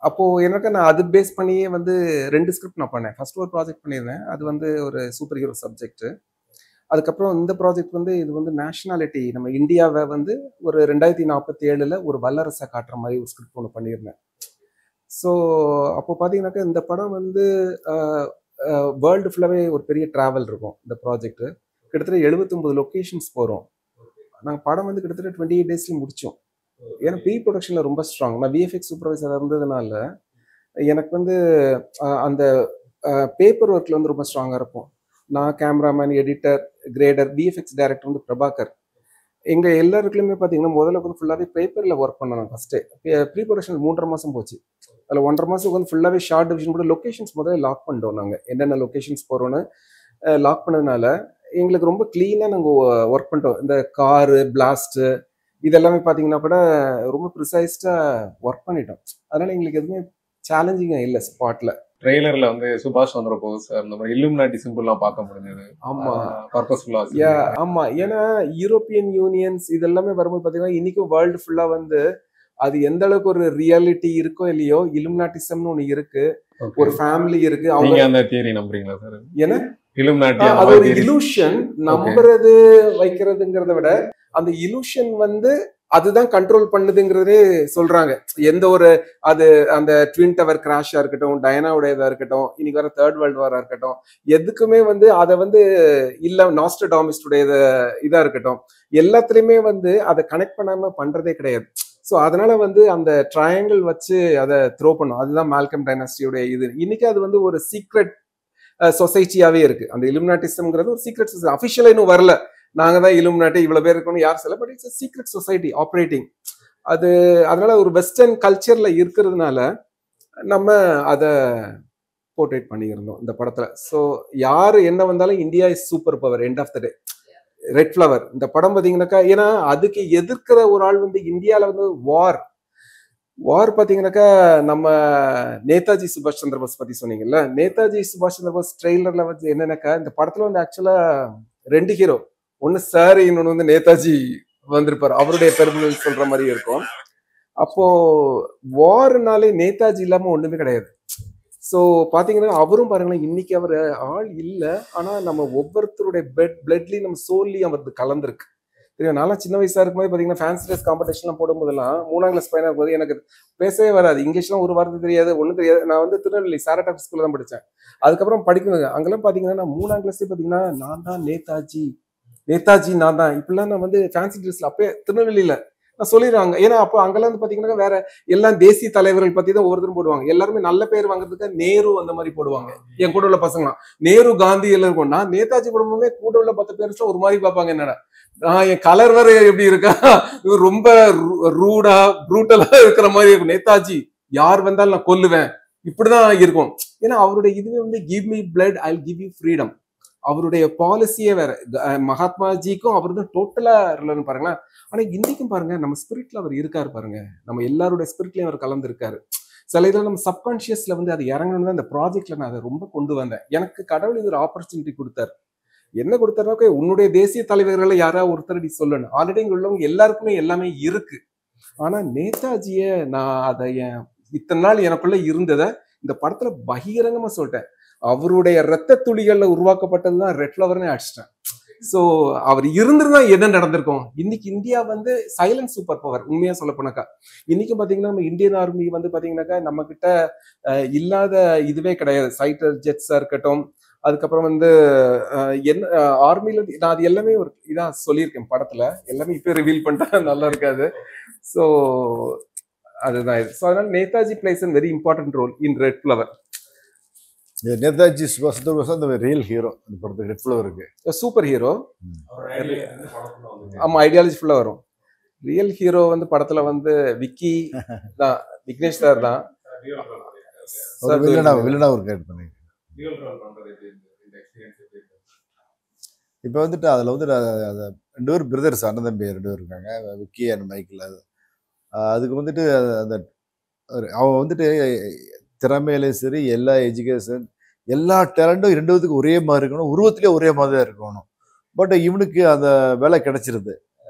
அப்போது எனக்கு நான் அது பேஸ் பண்ணியே வந்து 2 ஸ்கிரிப்ட் நான் பண்ணேன். ஃபர்ஸ்ட் ஒரு ப்ராஜெக்ட் பண்ணியிருந்தேன், அது வந்து ஒரு சூப்பர் ஹீரோ சப்ஜெக்ட். அதுக்கப்புறம் இந்த ப்ராஜெக்ட் வந்து இது வந்து நேஷனாலிட்டி, நம்ம இந்தியாவை வந்து ஒரு 2047 ஒரு வல்லரசை காட்டுற மாதிரி ஒரு ஸ்கிரிப்ட் ஒன்று பண்ணியிருந்தேன். ஸோ அப்போ பார்த்தீங்கன்னாக்கா இந்த படம் வந்து வேர்ல்டு ஃபுல்லாகவே ஒரு பெரிய ட்ராவல் இருக்கும். இந்த ப்ராஜெக்ட் கிட்டத்தட்ட 79 லொக்கேஷன்ஸ் போகிறோம். நாங்கள் படம் வந்து கிட்டத்தட்ட 28 டேஸ்லேயும் முடித்தோம். ஏன்னா ப்ரீ ப்ரொடக்ஷனில் ரொம்ப ஸ்ட்ராங். நான் விஎஃப்எக்ஸ் சூப்பர்வைசராக இருந்ததுனால எனக்கு வந்து அந்த பேப்பர் ஒர்க்கில் வந்து ரொம்ப ஸ்ட்ராங்காக இருப்போம். நான் cameraman, editor, greater, VFX director வந்து பிரபாகர். எங்கள் எல்லாருக்குமே பார்த்தீங்கன்னா முதல்ல வந்து ஃபுல்லாகவே பேப்பரில் ஒர்க் பண்ணணும். ஃபஸ்ட்டு ப்ரீ ப்ரொடக்ஷன் 3.5 மாதம் போச்சு. அதில் 1.5 மாதம் வந்து ஃபுல்லாகவே ஷார்ட் டிவிஷன் கூட லொக்கேஷன்ஸ் முதல்ல லாக் பண்ணிட்டோம். நாங்கள் என்னென்ன லொக்கேஷன்ஸ் போகிறோன்னு லாக் பண்ணதுனால எங்களுக்கு ரொம்ப க்ளீனாக நாங்கள் ஒர்க் பண்ணிட்டோம். இந்த காரு, பிளாஸ்ட்டு இதெல்லாமே பார்த்தீங்கன்னா கூட ரொம்ப ப்ரிசைஸ்டாக ஒர்க் பண்ணிட்டோம். அதனால் எங்களுக்கு எதுவுமே சேலஞ்சிங்காக இல்லை ஸ்பாட்டில். ட்ரெய்லரில் வந்து சுபாஷ் சந்திர போஸ் அந்த மாதிரி இல்லுமினாட்டி சிம்பிள்லாம் பார்க்க முடிஞ்சது. ஆமாம், பர்பஸ்ஃபுல்லாக. ஆமாம். ஏன்னா யூரோப்பியன் யூனியன்ஸ் இதெல்லாமே வரும்போது பார்த்தீங்கன்னா இன்றைக்கும் வேர்ல்டு ஃபுல்லாக வந்து அது எந்த அளவுக்கு ஒரு ரியாலிட்டி இருக்கோ இல்லையோ, இல்லுமினாட்டிசம்னு ஒன்று இருக்கு, ஒரு ஃபேமிலி இருக்கு. அவங்க அந்த தியரி நம்புறீங்களா சார்? ஏன்னா இல்லுமினாட்டி அது ஒரு இலூஷன், நம்புறது வைக்கிறதுங்கிறத விட அந்த இலூஷன் வந்து அதுதான் கண்ட்ரோல் பண்ணுதுங்கிறதே சொல்றாங்க. எந்த ஒரு அது அந்த ட்வின் டவர் கிராஷா இருக்கட்டும், டயனாவுடையதா இருக்கட்டும், இன்னைக்கு வர தேர்ட் வேர்ல்டு வாரா இருக்கட்டும், எதுக்குமே வந்து அதை வந்து இல்ல நாஸ்ட்ரடாமிஸ்டுடைய இதா இருக்கட்டும், எல்லாத்துலயுமே வந்து அதை கனெக்ட் பண்ணாம பண்றதே கிடையாது. ஸோ அதனால வந்து அந்த ட்ரையாங்கிள் வச்சு அதை த்ரோ பண்ணும். அதுதான் மால்கம் டைனாஸ்டியோடைய இது. இன்னைக்கு அது வந்து ஒரு சீக்ரெட் சொசைட்டியாவே இருக்கு. அந்த இல்லுமினாட்டிசம்ங்கிறது ஒரு சீக்ரெட் சொசைட்டி, அஃபிஷியலா இன்னும் வரல. நாங்க தான் இல்லுமினாட்டி இவ்வளவு பேர் இருக்கணும் யார் சொல்ல, but it's secret society operating. அது அதனால ஒரு வெஸ்டர்ன் கல்ச்சர்ல இருக்கிறதுனால நம்ம அதை போர்ட்ரேட் பண்ணியிருந்தோம் இந்த படத்துல. ஸோ யாரு என்ன வந்தாலும் India is super power, end of the day. Red flower இந்த படம் பார்த்தீங்கன்னாக்கா, ஏன்னா அதுக்கு எதிர்க்கிற ஒரு ஆள் வந்து இந்தியாவில் வந்து வார் பார்த்தீங்கன்னாக்கா, நம்ம நேதாஜி சுபாஷ் சந்திர போஸ் பத்தி சொன்னீங்கல்ல, நேதாஜி சுபாஷ் சந்திர போஸ் ட்ரெய்லர்ல வந்து என்னன்னாக்கா, இந்த படத்துல வந்து ஆக்சுவலா 2 ஹீரோ, ஒன்னு சார், இன்னொன்னு வந்து நேதாஜி வந்திருப்பாரு, அவருடைய பெருமை சொல்ற மாதிரி இருக்கும். அப்போ வார்னாலே நேதாஜி இல்லாம ஒண்ணுமே கிடையாது. ஸோ பாத்தீங்கன்னா அவரும் பாருங்களேன், இன்னைக்கு அவர் ஆள் இல்லை, ஆனா நம்ம ஒவ்வொருத்தருடைய பிளட்லயும் நம்ம சோல்லி அவருக்கு கலந்துருக்கு. தெரியும். நான்லாம் சின்ன வயசா இருக்கும்போது பார்த்தீங்கன்னா ஃபேன்சி ட்ரெஸ் காம்படிஷன்லாம் போடும்போதெல்லாம் 3ஆம் கிளாஸ் பையனா இருக்கும்போது எனக்கு பேசவே வராது, இங்கிலீஷ்லாம் ஒரு வார்த்தை தெரியாது, ஒன்றும் தெரியாது. நான் வந்து திருநெல்வேலி சாரட்டா ஸ்கூலில் தான் படித்தேன். அதுக்கப்புறம் படிக்கணும் அங்கெல்லாம் பார்த்தீங்கன்னா நான் 3ஆம் கிளாஸ்லேயே பார்த்தீங்கன்னா நான் தான் நேதாஜி, நேதாஜி நான் தான் இப்படிலாம் நான் வந்து ஃபேன்சி ட்ரெஸ்ல அப்பயே திருநெல்வேலியில நான் சொல்லிடுவாங்க. ஏன்னா அப்போ அங்கெல்லாம் வந்து பாத்தீங்கன்னா வேற எல்லாம் தேசிய தலைவர்கள் பத்தி தான் ஒவ்வொருத்தரும் போடுவாங்க. எல்லாருமே நல்ல பேர் வாங்குறதுக்கு நேரு அந்த மாதிரி போடுவாங்க. என் கூட உள்ள பசங்களாம் நேரு காந்தி எல்லாம் இருக்கும். நான் நேதாஜி போடும்போதே கூட உள்ள 10 பேர் ஒரு மாதிரி பார்ப்பாங்க. என்னடா என் கலர் வேற எப்படி இருக்கா, இவர் ரொம்ப ரூடா ப்ரூட்டலா இருக்கிற மாதிரி இருக்கும். நேதாஜி யார் வந்தாலும் நான் கொல்லுவேன் இப்படிதான் இருக்கும். ஏன்னா அவருடைய இதுவே வந்து give me blood I will give you freedom. அவருடைய பாலிசியே வேற. மகாத்மாஜிக்கும் அவர் தான் டோட்டலா ரிலவன் பாருங்களேன். ஆனா இன்னைக்கும் பாருங்க நம்ம ஸ்பிரிட்ல அவர் இருக்காரு பாருங்க. நம்ம எல்லாருடைய ஸ்பிரிட்லயும் அவர் கலந்து இருக்காரு. சில இதில் நம்ம சப்கான்சியஸ்ல வந்து அது இறங்கணும்னு தான் இந்த ப்ராஜெக்ட்ல நான் அதை ரொம்ப கொண்டு வந்தேன். எனக்கு கடவுள் இது ஒரு ஆப்பர்ச்சுனிட்டி கொடுத்தாரு. என்ன கொடுத்தாருனாக்க உன்னுடைய தேசிய தலைவர்களை யாராவது ஒருத்தர் நீ சொல்லணும். ஆல்ரெடி இங்க உள்ளவங்க எல்லாருக்குமே எல்லாமே இருக்கு. ஆனா நேதாஜிய நான் அதை இத்தனை நாள் எனக்குள்ள இருந்ததை இந்த படத்துல பகிரங்கமா சொல்லிட்டேன். அவருடைய ரத்த துளிகள்ல உருவாக்கப்பட்டதுதான் ரெட் ஃப்ளவர்னே அடிச்சிட்டேன். சோ அவர் இருந்திருந்தா என்ன நடந்திருக்கும். இன்னைக்கு இந்தியா வந்து சைலண்ட் சூப்பர் பவர். உண்மையா சொல்ல போனாக்கா இன்னைக்கு பாத்தீங்கன்னா நம்ம இந்தியன் ஆர்மி வந்து பாத்தீங்கன்னாக்கா நம்ம கிட்ட இல்லாத இதுவே கிடையாது. ஃபைட்டர் ஜெட்ஸா இருக்கட்டும், அதுக்கப்புறம் வந்து என்ன ஆர்மில நான் அது எல்லாமே ஒரு இதான் சொல்லியிருக்கேன் படத்துல. எல்லாமே இப்ப ரிவீல் பண்ணிட்டா நல்லா இருக்காது. ஸோ அதுதான் இது. ஸோ அதனால Netaji plays a very important role in red flower. Netaji சுபாஷ் சந்திர போஸ் அந்த ரியல் ஹீரோ இந்த படத்துக்கு. ரெட் ஃப்ளவருக்கு சூப்பர் ஹீரோ. ஆமா, ஐடியாலஜி ஃபுல்லா வரும். ரியல் ஹீரோ வந்து படத்துல வந்து விக்கி தான், விக்னேஷ் சார் தான். வில்லனா ஒரு கேட் பண்ணி இப்போ வந்துட்டு அதில் வந்துட்டு ரெண்டு பேர் பிரதர்ஸ், அண்ணன் தம்பி 2 பேர் இருக்காங்க, விக்கி அண்ட் மைக்கிள். அதுக்கு வந்துட்டு அந்த அவன் வந்துட்டு திறமையிலையும் சரி எல்லா எஜுகேஷன் எல்லா டேலண்ட்டும் 2 பேத்துக்கு ஒரே மாதிரி இருக்கணும், உருவத்திலே ஒரே மாதிரி தான் இருக்கணும். பட் இவனுக்கு அந்த வேலை கிடைச்சிருது,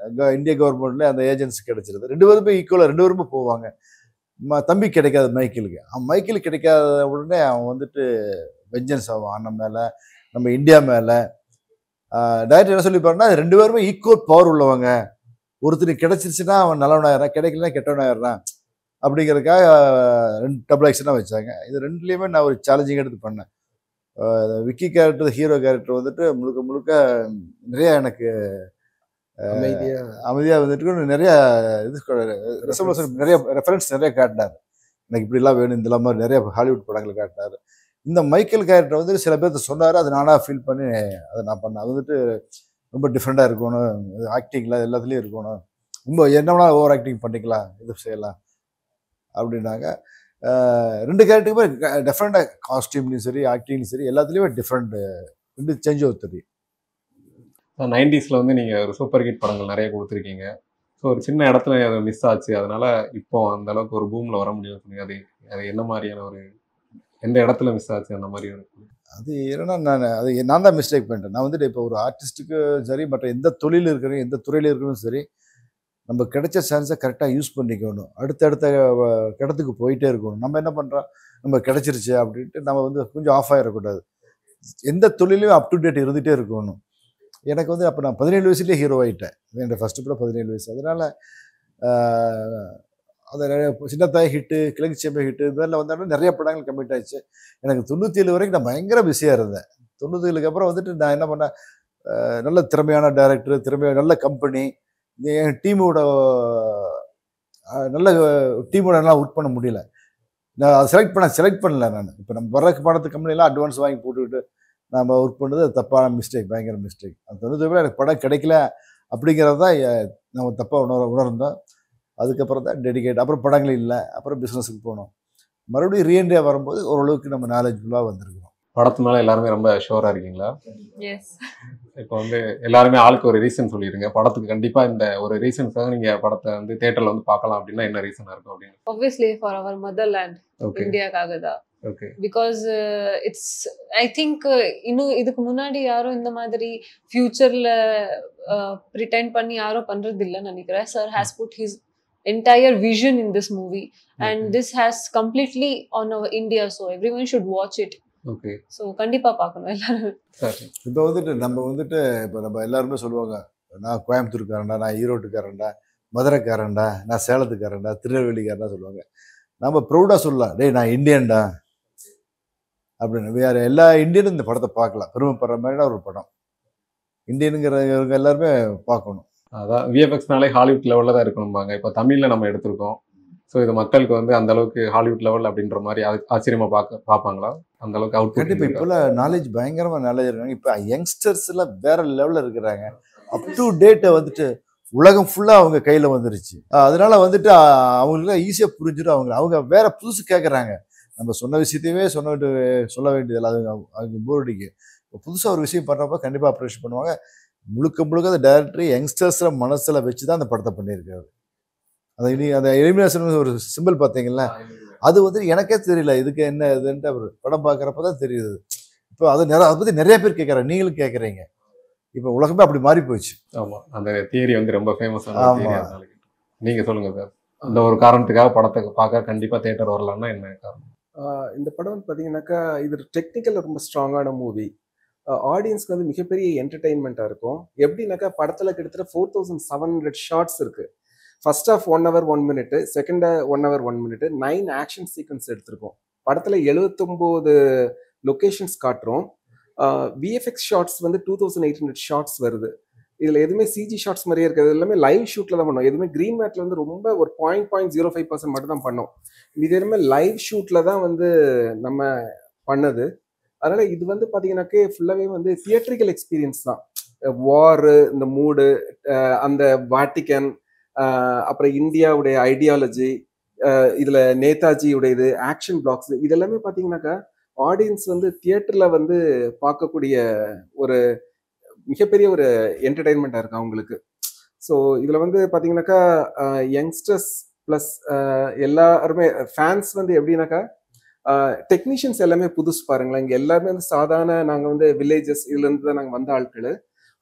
இந்திய கவர்மெண்ட்ல அந்த ஏஜென்சி கிடைச்சிருது. 2 பேருமே ஈக்குவலாக 2 பேருமே போவாங்க. தம்பி கிடைக்காது மைக்கிளுக்கு. அவன் மைக்கிள் கிடைக்காத உடனே அவன் வந்துட்டு வெஞ்சன்ஸ் ஆவான் அண்ணன் மேலே, நம்ம இந்தியா மேலே. டைரக்டர் என்ன சொல்லிப்பாருன்னா 2 பேருமே ஈக்குவல் பவர் உள்ளவங்க. ஒருத்தருக்கு கிடைச்சிருச்சுன்னா அவன் நல்லவனாயிடுறான், கிடைக்கலன்னா கெட்டவனாயிடுறான் அப்படிங்கிறதுக்காக 2 டபுள் ஆக்ஷனாக வச்சாங்க. இது 2லேயுமே நான் ஒரு சேலஞ்சிங் எடுத்து பண்ணேன். விக்கி கேரக்டர், ஹீரோ கேரக்டர் வந்துட்டு முழுக்க முழுக்க நிறைய எனக்கு அமைதியாக வந்துட்டு நிறைய இது நிறைய ரெஃபரன்ஸ் நிறைய காட்டினார். எனக்கு இப்படிலாம் வேணும், இந்த மாதிரி நிறைய ஹாலிவுட் படங்கள் காட்டினார். இந்த மைக்கேல் கேரக்டர் வந்து சில பேர்த்த சொன்னார், அது நானாக ஃபீல் பண்ணி அதை நான் பண்ணேன். அது வந்துட்டு ரொம்ப டிஃப்ரெண்ட்டாக இருக்கணும், ஆக்டிங்கில் எல்லாத்துலேயும் இருக்கணும், ரொம்ப என்னன்னா ஓவர் ஆக்டிங் பண்ணிக்கலாம், இது செய்யலாம் அப்படின்னாங்க. 2 கேரக்டருக்குமே டிஃப்ரெண்டாக காஸ்டியூம்லையும் சரி ஆக்டிங்லையும் சரி எல்லாத்துலேயுமே டிஃப்ரெண்ட், 2 சேஞ்ச் ஆகுது தெரியும். 90ஸ்ல வந்து நீங்கள் ஒரு சூப்பர் ஹிட் படங்கள் நிறைய கொடுத்துருக்கீங்க. ஸோ ஒரு சின்ன இடத்துல அது மிஸ் ஆச்சு, அதனால இப்போ அந்த அளவுக்கு ஒரு பூமில் வர முடியாது. அது என்ன மாதிரியான ஒரு எந்த இடத்துல மிஸ் ஆச்சு அந்த மாதிரி இருக்கும்? அது என்னன்னா நான் தான் மிஸ்டேக் பண்ணிட்டேன். நான் வந்துட்டு இப்போ ஒரு ஆர்டிஸ்ட்டுக்கு சரி மற்ற எந்த தொழில் இருக்கிறோம் எந்த துறையில் இருக்கணும் சரி, நம்ம கிடைச்ச சான்ஸை கரெக்டாக யூஸ் பண்ணிக்கணும், அடுத்தடுத்த இடத்துக்கு போயிட்டே இருக்கணும். நம்ம என்ன பண்ணுறோம், நம்ம கிடைச்சிருச்சு அப்படின்ட்டு நம்ம வந்து கொஞ்சம் ஆஃப் ஆகிடக்கூடாது. எந்த தொழிலையும் அப் டு டேட் இருந்துகிட்டே இருக்கணும். எனக்கு வந்து அப்போ நான் 17 வயசுலேயே ஹீரோ ஆகிட்டேன். என்னோடய ஃபஸ்ட்டு படம் 17 வயசு. அதனால் அதை நிறைய சின்னத்தாய் ஹிட்டு, கிழக்குச்சேமை ஹிட்டு, இது மாதிரிலாம் வந்தாலும் நிறைய படங்கள் கம்மிட் ஆயிடுச்சு. எனக்கு 97 வரைக்கும் நான் பயங்கர பிஸியாக இருந்தேன். 97க்கு அப்புறம் வந்துட்டு நான் என்ன பண்ணேன், நல்ல திறமையான டைரக்டர், திறமையான நல்ல கம்பெனி, என் டீமோட நல்ல டீமோட நல்லா ஒர்க் பண்ண முடியல. நான் அதை செலக்ட் பண்ணல. நான் இப்போ நம்ம வர படத்து கம்பெனிலாம் அட்வான்ஸ் வாங்கி போட்டுக்கிட்டு நம்ம ஒர்க் பண்ணது தப்பான மிஸ்டேக், பயங்கர மிஸ்டேக். அந்த 97 எனக்கு படம் கிடைக்கல அப்படிங்கிறது தான் நம்ம தப்பாக உணர்ந்தோம். அதுக்கப்புறம் தான் டெடிகேட், அப்புறம் படங்கள் இல்லை, அப்புறம் பிஸ்னஸுக்கு போனோம். மறுபடியும் ரீஎன்ட்ரியாக வரும்போது ஓரளவுக்கு நம்ம நாலேஜ்ஃபுல்லாக வந்திருக்கிறோம். படத்து மேலே எல்லாருமே ரொம்ப ஷோராக இருக்கீங்களா? எஸ். இப்போ வந்து எல்லாருமே ஆளுக்கு ஒரு ரீசன் சொல்லிடுங்க. படத்துக்கு கண்டிப்பாக இந்த ஒரு ரீசன்ஸாக நீங்கள் படத்தை வந்து தேட்டரில் வந்து பார்க்கலாம் அப்படின்னா என்ன ரீசனாக இருக்கும் அப்படின்னு? Obviously for our motherland, இந்தியாக்காக தான். Okay. Because it's I think இன்னும் இதுக்கு முன்னாடி யாரும் இந்த மாதிரி ஃபியூச்சர்ல ப்ரிட்டெண்ட் பண்ணி யாரும் பண்றது இல்லைன்னு நினைக்கிறேன். Sir has put his entire vision in this movie and this has completely on our India, so everyone should watch it. Okay. So கண்டிப்பாக பார்க்கணும் எல்லாரும். இப்போ வந்துட்டு நம்ம வந்துட்டு இப்போ நம்ம எல்லாருமே சொல்லுவாங்க நான் கோயம்புத்தூர்காரன்டா, நான் ஈரோட்டுக்காரன்டா, மதுரைக்காரன்டா, நான் சேலத்துக்காரன்டா, திருநெல்வேலிக்காரன்டா சொல்லுவாங்க. நம்ம ப்ரௌடாக சொல்லலாம், டேய் நான் இந்தியன்டா அப்படின்னு. வேறு எல்லா இந்தியனும் இந்த படத்தை பார்க்கலாம், பெருமைப்படுற மாதிரியான ஒரு படம். இந்தியனுங்கிறவங்க எல்லாருமே பார்க்கணும். அதான் விஎஃப்எக்ஸ்னாலே ஹாலிவுட் லெவலில் தான் இருக்கணும்பாங்க. இப்போ தமிழில் நம்ம எடுத்திருக்கோம். ஸோ இது மக்களுக்கு வந்து அந்த அளவுக்கு ஹாலிவுட் லெவல் அப்படின்ற மாதிரி ஆச்சரியமாக பார்ப்பாங்களா? அந்த அளவுக்கு அவுட் கண்டிப்பாக இப்போல்லாம் நாலேஜ் பயங்கரமாக நாலேஜ் இருக்காங்க. இப்போ யங்ஸ்டர்ஸ் எல்லாம் வேற லெவலில் இருக்கிறாங்க. அப் டு டேட்டை வந்துட்டு உலகம் ஃபுல்லாக அவங்க கையில் வந்துருச்சு. அதனால வந்துட்டு அவங்களுக்கு ஈஸியாக புரிஞ்சிடும். அவங்க வேற புதுசு கேட்குறாங்க. நம்ம சொன்ன விஷயத்தையுமே சொல்ல வேண்டியதில்லை, அது அவங்க போர் அடிக்கு. இப்போ புதுசாக ஒரு விஷயம் பண்ணுறப்ப கண்டிப்பாக அப்ரிஷியேட் பண்ணுவாங்க. முழுக்க முழுக்க அந்த டைரக்டர் யங்ஸ்டர்ஸில் மனசில் வச்சு தான் அந்த படத்தை பண்ணியிருக்காரு. அந்த எலிமினேஷன் ஒரு சிம்பிள் பார்த்தீங்களா, அது வந்து எனக்கே தெரியல இதுக்கு என்ன இதுன்ட்டு அவர் படம் பார்க்குறப்ப தான் தெரியுது. இப்போ அதை பற்றி நிறைய பேர் கேட்குறாங்க, நீங்களும் கேட்குறீங்க. இப்போ உலகமே அப்படி மாறி போச்சு. ஆமாம், அந்த தியரி வந்து ரொம்ப ஃபேமஸான தியரி. நீங்கள் சொல்லுங்கள் சார், அந்த ஒரு காரணத்துக்காக படத்தை பார்க்க கண்டிப்பாக தியேட்டர் வரலாம்னா என்ன காரணம்? இந்த படம் வந்து பார்த்தீங்கன்னாக்கா இது டெக்னிக்கல் ரொம்ப ஸ்ட்ராங்கான மூவி. ஆடியன்ஸ்க்கு வந்து மிகப்பெரிய என்டர்டெயின்மெண்ட்டாக இருக்கும். எப்படின்னாக்கா படத்தில் கிட்டத்தட்ட 4700 ஷார்ட்ஸ் இருக்குது. First of 1 hour 1 minute, second 1 hour 1 minute, 9 action sequence எடுத்திருக்கோம். படத்தில் 79 லொக்கேஷன்ஸ் காட்டுறோம். விஎஃப்எக்ஸ் ஷார்ட்ஸ் வந்து 2800 ஷார்ட்ஸ் வருது. இதில் எதுவுமே சிஜி ஷார்ட்ஸ் மாதிரியே இருக்கிறது எல்லாமே லைவ் ஷூட்டில் தான் பண்ணோம். எதுவுமே க்ரீன் மேட்டில் வந்து ரொம்ப ஒரு 0.05% மட்டும் தான் பண்ணோம். இது எதுவுமே லைவ் ஷூட்டில் தான் வந்து நம்ம பண்ணது. அதனால் இது வந்து பார்த்தீங்கன்னாக்கே ஃபுல்லாகவே வந்து தியேட்ரிக்கல் எக்ஸ்பீரியன்ஸ் தான். வாரு, இந்த மூடு, அந்த வாட்டிக்கன், அப்புறம் இந்தியாவுடைய ஐடியாலஜி, இதில் நேதாஜியுடைய இது, ஆக்ஷன் பிளாக்ஸ், இதெல்லாமே பார்த்தீங்கன்னாக்கா ஆடியன்ஸ் வந்து தியேட்டரில் வந்து பார்க்கக்கூடிய ஒரு மிகப்பெரிய ஒரு என்டர்டெயின்மெண்ட்டாக இருக்கு அவங்களுக்கு. ஸோ இதில் வந்து பார்த்தீங்கன்னாக்கா யங்ஸ்டர்ஸ் ப்ளஸ் எல்லாருமே ஃபேன்ஸ் வந்து எப்படின்னாக்கா டெக்னீஷியன்ஸ் எல்லாமே புதுசு பாருங்களேன். இங்கே எல்லாருமே வந்து சாதாரண நாங்கள் வந்து வில்லேஜஸ் இதுலேருந்து தான் நாங்கள் வந்த ஆட்கள்.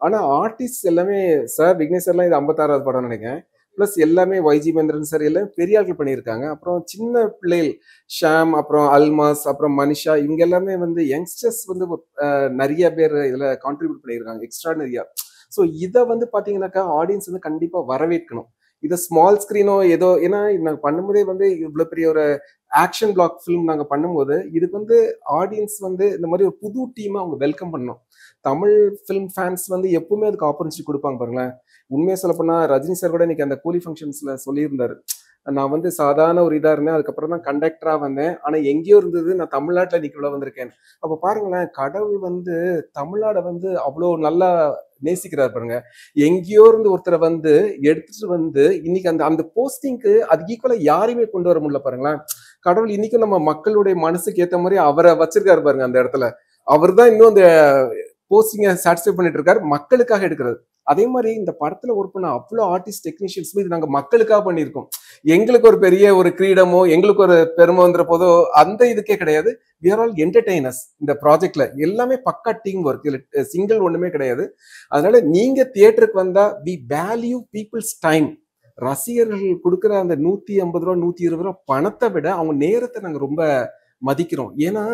ஆனால் ஆர்டிஸ்ட் எல்லாமே சார் விக்னேஷ் சார்லாம் இது 56வது படம் நினைக்கிறேன். ப்ளஸ் எல்லாமே வைஜி மந்திரன் சார் எல்லாமே பெரிய ஆட்கள் பண்ணியிருக்காங்க. அப்புறம் சின்ன பிள்ளைகள் ஷாம், அப்புறம் அல்மாஸ், அப்புறம் மனிஷா, இவங்க எல்லாமே வந்து யங்ஸ்டர்ஸ் வந்து நிறைய பேர் இதில் கான்ட்ரிபியூட் பண்ணியிருக்காங்க எக்ஸ்ட்ரானரியா. ஸோ இதை வந்து பார்த்தீங்கன்னாக்கா ஆடியன்ஸ் வந்து கண்டிப்பாக வரவேற்கணும். இதை ஸ்மால் ஸ்க்ரீனோ ஏதோ, ஏன்னா இது நாங்கள் பண்ணும்போதே வந்து இவ்வளோ பெரிய ஒரு ஆக்ஷன் பிளாக் ஃபிலிம் நாங்கள் பண்ணும்போது இதுக்கு வந்து ஆடியன்ஸ் வந்து இந்த மாதிரி ஒரு புது டீமை அவங்க வெல்கம் பண்ணணும். தமிழ் ஃபிலிம் ஃபேன்ஸ் வந்து எப்பவுமே அதுக்கு ஆப்பர்ச்சுனிட்டி கொடுப்பாங்க பாருங்களேன். உண்மையை சொல்ல போனால் ரஜினி சார் கூட இன்னைக்கு அந்த கூலி ஃபங்க்ஷன்ஸில் சொல்லியிருந்தாரு, நான் வந்து சாதாரண ஒரு இதாக இருந்தேன், அதுக்கப்புறம் தான் கண்டக்டராக வந்தேன், ஆனால் எங்கேயோ இருந்தது நான் தமிழ்நாட்டில் நிற்கல வந்திருக்கேன். அப்போ பாருங்களேன், கடவுள் வந்து தமிழ்நாடை வந்து அவ்வளோ நல்லா நேசிக்கிறார் பாருங்க. எங்கேயோ இருந்து ஒருத்தரை வந்து எடுத்துட்டு வந்து இன்னைக்கு அந்த போஸ்டிங்க்கு அதுக்கு ஈக்குவலா யாரையுமே கொண்டு வர முடியல பாருங்களேன். கடவுள் இன்னைக்கும் நம்ம மக்களுடைய மனசுக்கு ஏற்ற மாதிரி அவரை வச்சிருக்காரு பாருங்க. அந்த இடத்துல அவர் தான் இன்னும் அந்த போஸ்டிங்கை சாட்டிஸ்ஃபை பண்ணிட்டு இருக்காரு, மக்களுக்காக எடுக்கிறது. அதே மாதிரி இந்த படத்துல ஒர்க் பண்ண அவ்வளோ ஆர்டிஸ்ட் டெக்னீஷியன்ஸ் இது நாங்கள் மக்களுக்காக பண்ணியிருக்கோம். எங்களுக்கு ஒரு பெரிய ஒரு கிரீடமோ எங்களுக்கு ஒரு பெருமை வந்துற போதோ அந்த இதுக்கே கிடையாது. we are all entertainers. இந்த ப்ராஜெக்ட்ல எல்லாமே பக்கா டீம் ஒர்க், இதுல சிங்கிள் ஒண்ணுமே கிடையாது. அதனால நீங்க தியேட்டருக்கு வந்தா we value people's time. ரசிகர்கள் கொடுக்குற அந்த 150 ரூபா 120 ரூபா பணத்தை விட அவங்க நேரத்தை நாங்கள் ரொம்ப மதிக்கிறோம். ஏன்னா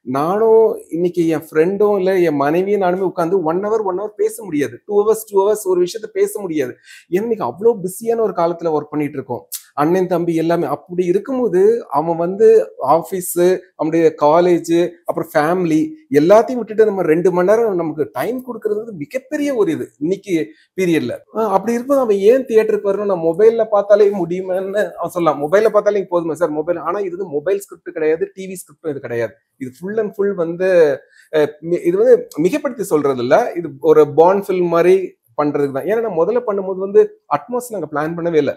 நானும் இன்னைக்கு என் ஃப்ரெண்டும் இல்லை என் மனைவியும் நானுமே உட்காந்து 1 hour பேச முடியாது, 2 hours ஒரு விஷயத்த பேச முடியாது. ஏன்னா இன்னைக்கு அவ்வளோ பிஸியான ஒரு காலத்துல ஒர்க் பண்ணிட்டு இருக்கோம், அண்ணன் தம்பி எல்லாமே. அப்படி இருக்கும்போது அவன் வந்து ஆஃபீஸு, அவனுடைய காலேஜு, அப்புறம் ஃபேமிலி எல்லாத்தையும் விட்டுட்டு நம்ம 2 மணி நேரம் நமக்கு டைம் கொடுக்கறது மிகப்பெரிய ஒரு இது இன்னைக்கு பீரியட்ல. அப்படி இருக்கும்போது அவன் ஏன் தியேட்டருக்கு வரணும்? நான் மொபைல்ல பார்த்தாலே முடியுமான்னு அவன் சொல்லலாம். மொபைல்ல பார்த்தாலே போதுமா சார் மொபைல்? ஆனா இது வந்து மொபைல் ஸ்கிரிப்ட் கிடையாது, டிவி ஸ்கிரிப்டும் இது கிடையாது. இது ஃபுல் அண்ட் ஃபுல் வந்து இது வந்து மிகப்படுத்தி சொல்றது இல்லை, இது ஒரு பாண்ட் ஃபில்ம் மாதிரி பண்றதுக்கு தான். ஏன்னா நான் முதல்ல பண்ணும்போது வந்து அட்மாஸ் நாங்கள் பிளான் பண்ணவே இல்லை.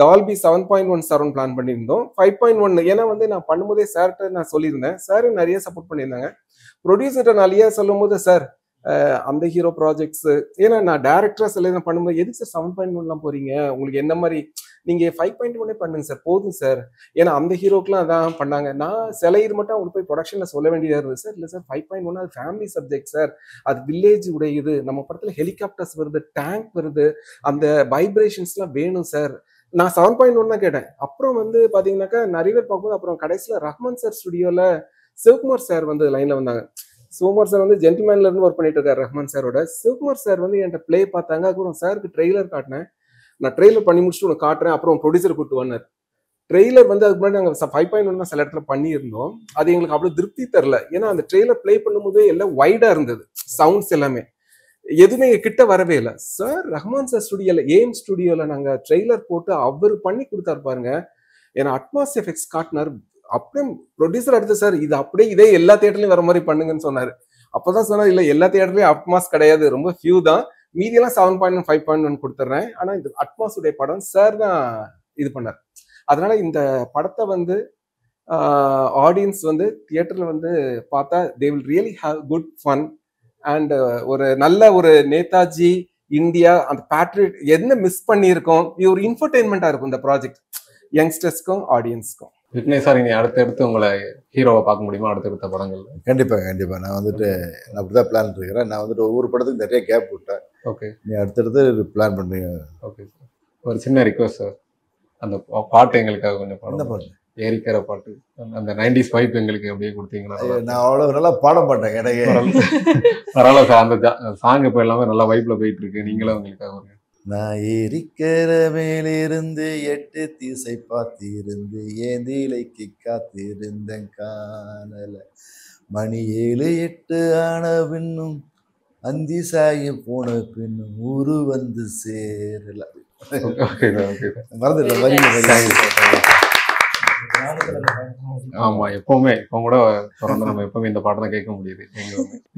டால்பி 7.1 சரௌண்ட் பிளான் பண்ணியிருந்தோம். 5.1 ஏன்னா வந்து நான் பண்ணும்போதே சார்கிட்ட நான் சொல்லியிருந்தேன், சார் நிறைய சப்போர்ட் பண்ணியிருந்தாங்க. ப்ரொடியூசர்கிட்ட நான் நிறைய சொல்லும் போது சார் அந்த ஹீரோ ப்ராஜெக்ட்ஸ், ஏன்னா நான் டேரக்டரா சொல்லி பண்ணும்போது எதுக்கு சார் 7.1 போறீங்க, உங்களுக்கு என்ன மாதிரி நீங்க 5.1 பண்ணுங்க சார் போதும் சார், ஏன்னா அந்த ஹீரோக்கெல்லாம் அதான் பண்ணாங்க. நான் சில இது மட்டும் அவங்களுக்கு போய் ப்ரொடக்ஷன்ல சொல்ல வேண்டியதா இருந்தது. சார் இல்லை சார் 5.1 அது ஃபேமிலி சப்ஜெக்ட் சார், அது வில்லேஜ் உடைய இது, நம்ம படத்துல ஹெலிகாப்டர்ஸ் வருது, டேங்க் வருது, அந்த வைப்ரேஷன்ஸ்லாம் வேணும் சார். நான் 7.1 தான் கேட்டேன். அப்புறம் வந்து பாத்தீங்கன்னாக்கா நிறைய பேர் பார்க்கும்போது அப்புறம் கடைசியில ரஹ்மான் சார் ஸ்டுடியோல சிவகுமார் சார் வந்து லைன்ல வந்தாங்க. சிவகுமார் சார் வந்து ஜென்டில்மேன்ல இருந்து ஒர்க் பண்ணிட்டு இருக்காரு ரஹ்மான் சாரோட. சிவகுமார் சார் வந்து என்கிட்ட பிளே பார்த்தாங்க. அப்புறம் சாருக்கு ட்ரெய்லர் காட்டினேன். நான் ட்ரெய்லர் பண்ணி முடிச்சுட்டு உனக்கு காட்டுறேன், அப்புறம் ப்ரொடியூசர் கூட்டு வந்தார். ட்ரெய்லர் வந்து அதுக்கு முன்னாடி நாங்கள் 5.1 சில இடத்துல பண்ணியிருந்தோம். அது எங்களுக்கு அவ்வளோ திருப்தி தரல. ஏன்னா அந்த ட்ரெய்லர் பிளே பண்ணும்போது எல்லாம் வைடா இருந்தது, சவுண்ட்ஸ் எல்லாமே எதுவுமே எங்க கிட்ட வரவே இல்லை. சார் ரஹ்மான் சார் ஸ்டுடியோல, ஏஎம் ஸ்டுடியோல நாங்கள் ட்ரெய்லர் போட்டு அவர் பண்ணி கொடுத்தாரு பாருங்க. ஏன்னா அட்மாஸ் எஃபெக்ட்ஸ் காட்டினார். அப்படியே ப்ரொடியூசர் அடுத்து சார் இது அப்படியே இதே எல்லா தியேட்டர்லயும் வர மாதிரி பண்ணுங்கன்னு சொன்னாரு. அப்பதான் சொன்னார், இல்ல எல்லா தியேட்டர்லயும் அட்மாஸ் கிடையாது, ரொம்ப ஃபியூ தான், மீதியெல்லாம் 7.1 5.1 கொடுத்துட்றேன். ஆனா இந்த அட்மாஸ் உடைய படம் சார் தான் இது பண்ணார். அதனால இந்த படத்தை வந்து ஆடியன்ஸ் வந்து தியேட்டர்ல வந்து பார்த்தா they will really have good fun. And ஒரு நல்ல ஒரு நேதாஜி இந்தியா அந்த பேட்ரியட் என்ன மிஸ் பண்ணியிருக்கோம், இது ஒரு இன்ஃபர்டெயின்மெண்டா இருக்கும் இந்த ப்ராஜெக்ட் யங்ஸ்டர்ஸ்க்கும் ஆடியன்ஸ்க்கும். விக்னேஷ் சார், இனி அடுத்தடுத்து உங்களை ஹீரோவை பார்க்க முடியுமா அடுத்தடுத்த படங்கள்? கண்டிப்பாக நான் வந்துட்டு நான் அப்படிதான் பிளான் இருக்கிறேன். நான் வந்துட்டு ஒவ்வொரு படத்துக்கும் நிறைய கேப் விட்டேன். ஓகே, நீ அடுத்தடுத்து பிளான் பண்ணுறீங்க. Okay sir. ஒரு சின்ன ரிக்வஸ்ட் சார், அந்த பாட்டு எங்களுக்காக கொஞ்சம் என்ன பாடம், பாட்டு? ஏரிக்கிற பாட்டு, அந்த 90s வைப் எங்களுக்கு அப்படியே கொடுத்தீங்கன்னா. நான் அவ்வளோ நல்லா பாட மாட்டேன் எனக்கு. பரவாயில்ல சார், அந்த சாங் இப்போ எல்லாமே நல்லா வைப்ல போயிட்டு இருக்கு. நீங்களும் உங்களுக்காக ஒரு நான் ஏரிக்கிற மேலிருந்து 8 திசை பார்த்திருந்து ஏந்திலைக்கு காத்திருந்தேன் காணல, மணி 7 8 ஆன பின்னும் அந்தி சாய போன பின்னும் ஊரு வந்து சேரல. மறந்துட்டேன் வரி. ஆமா, எப்பவுமே இப்போ கூட தொடர்ந்து நம்ம எப்பவுமே இந்த பாடம் தான் கேட்க முடியுது.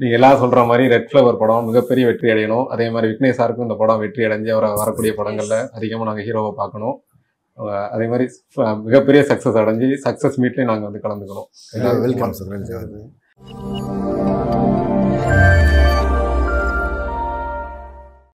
நீங்க எல்லாம் சொல்ற மாதிரி ரெட் ஃப்ளவர் படம் மிகப்பெரிய வெற்றி அடையணும். அதே மாதிரி விக்னேஷ் சாருக்கும் இந்த படம் வெற்றி அடைஞ்சு அவரை வரக்கூடிய படங்கள்ல அதிகமா நாங்க ஹீரோவை பார்க்கணும். அதே மாதிரி மிகப்பெரிய சக்சஸ் அடைஞ்சு சக்சஸ் மீட்லயும் நாங்க வந்து கலந்துக்கணும். Welcome sir.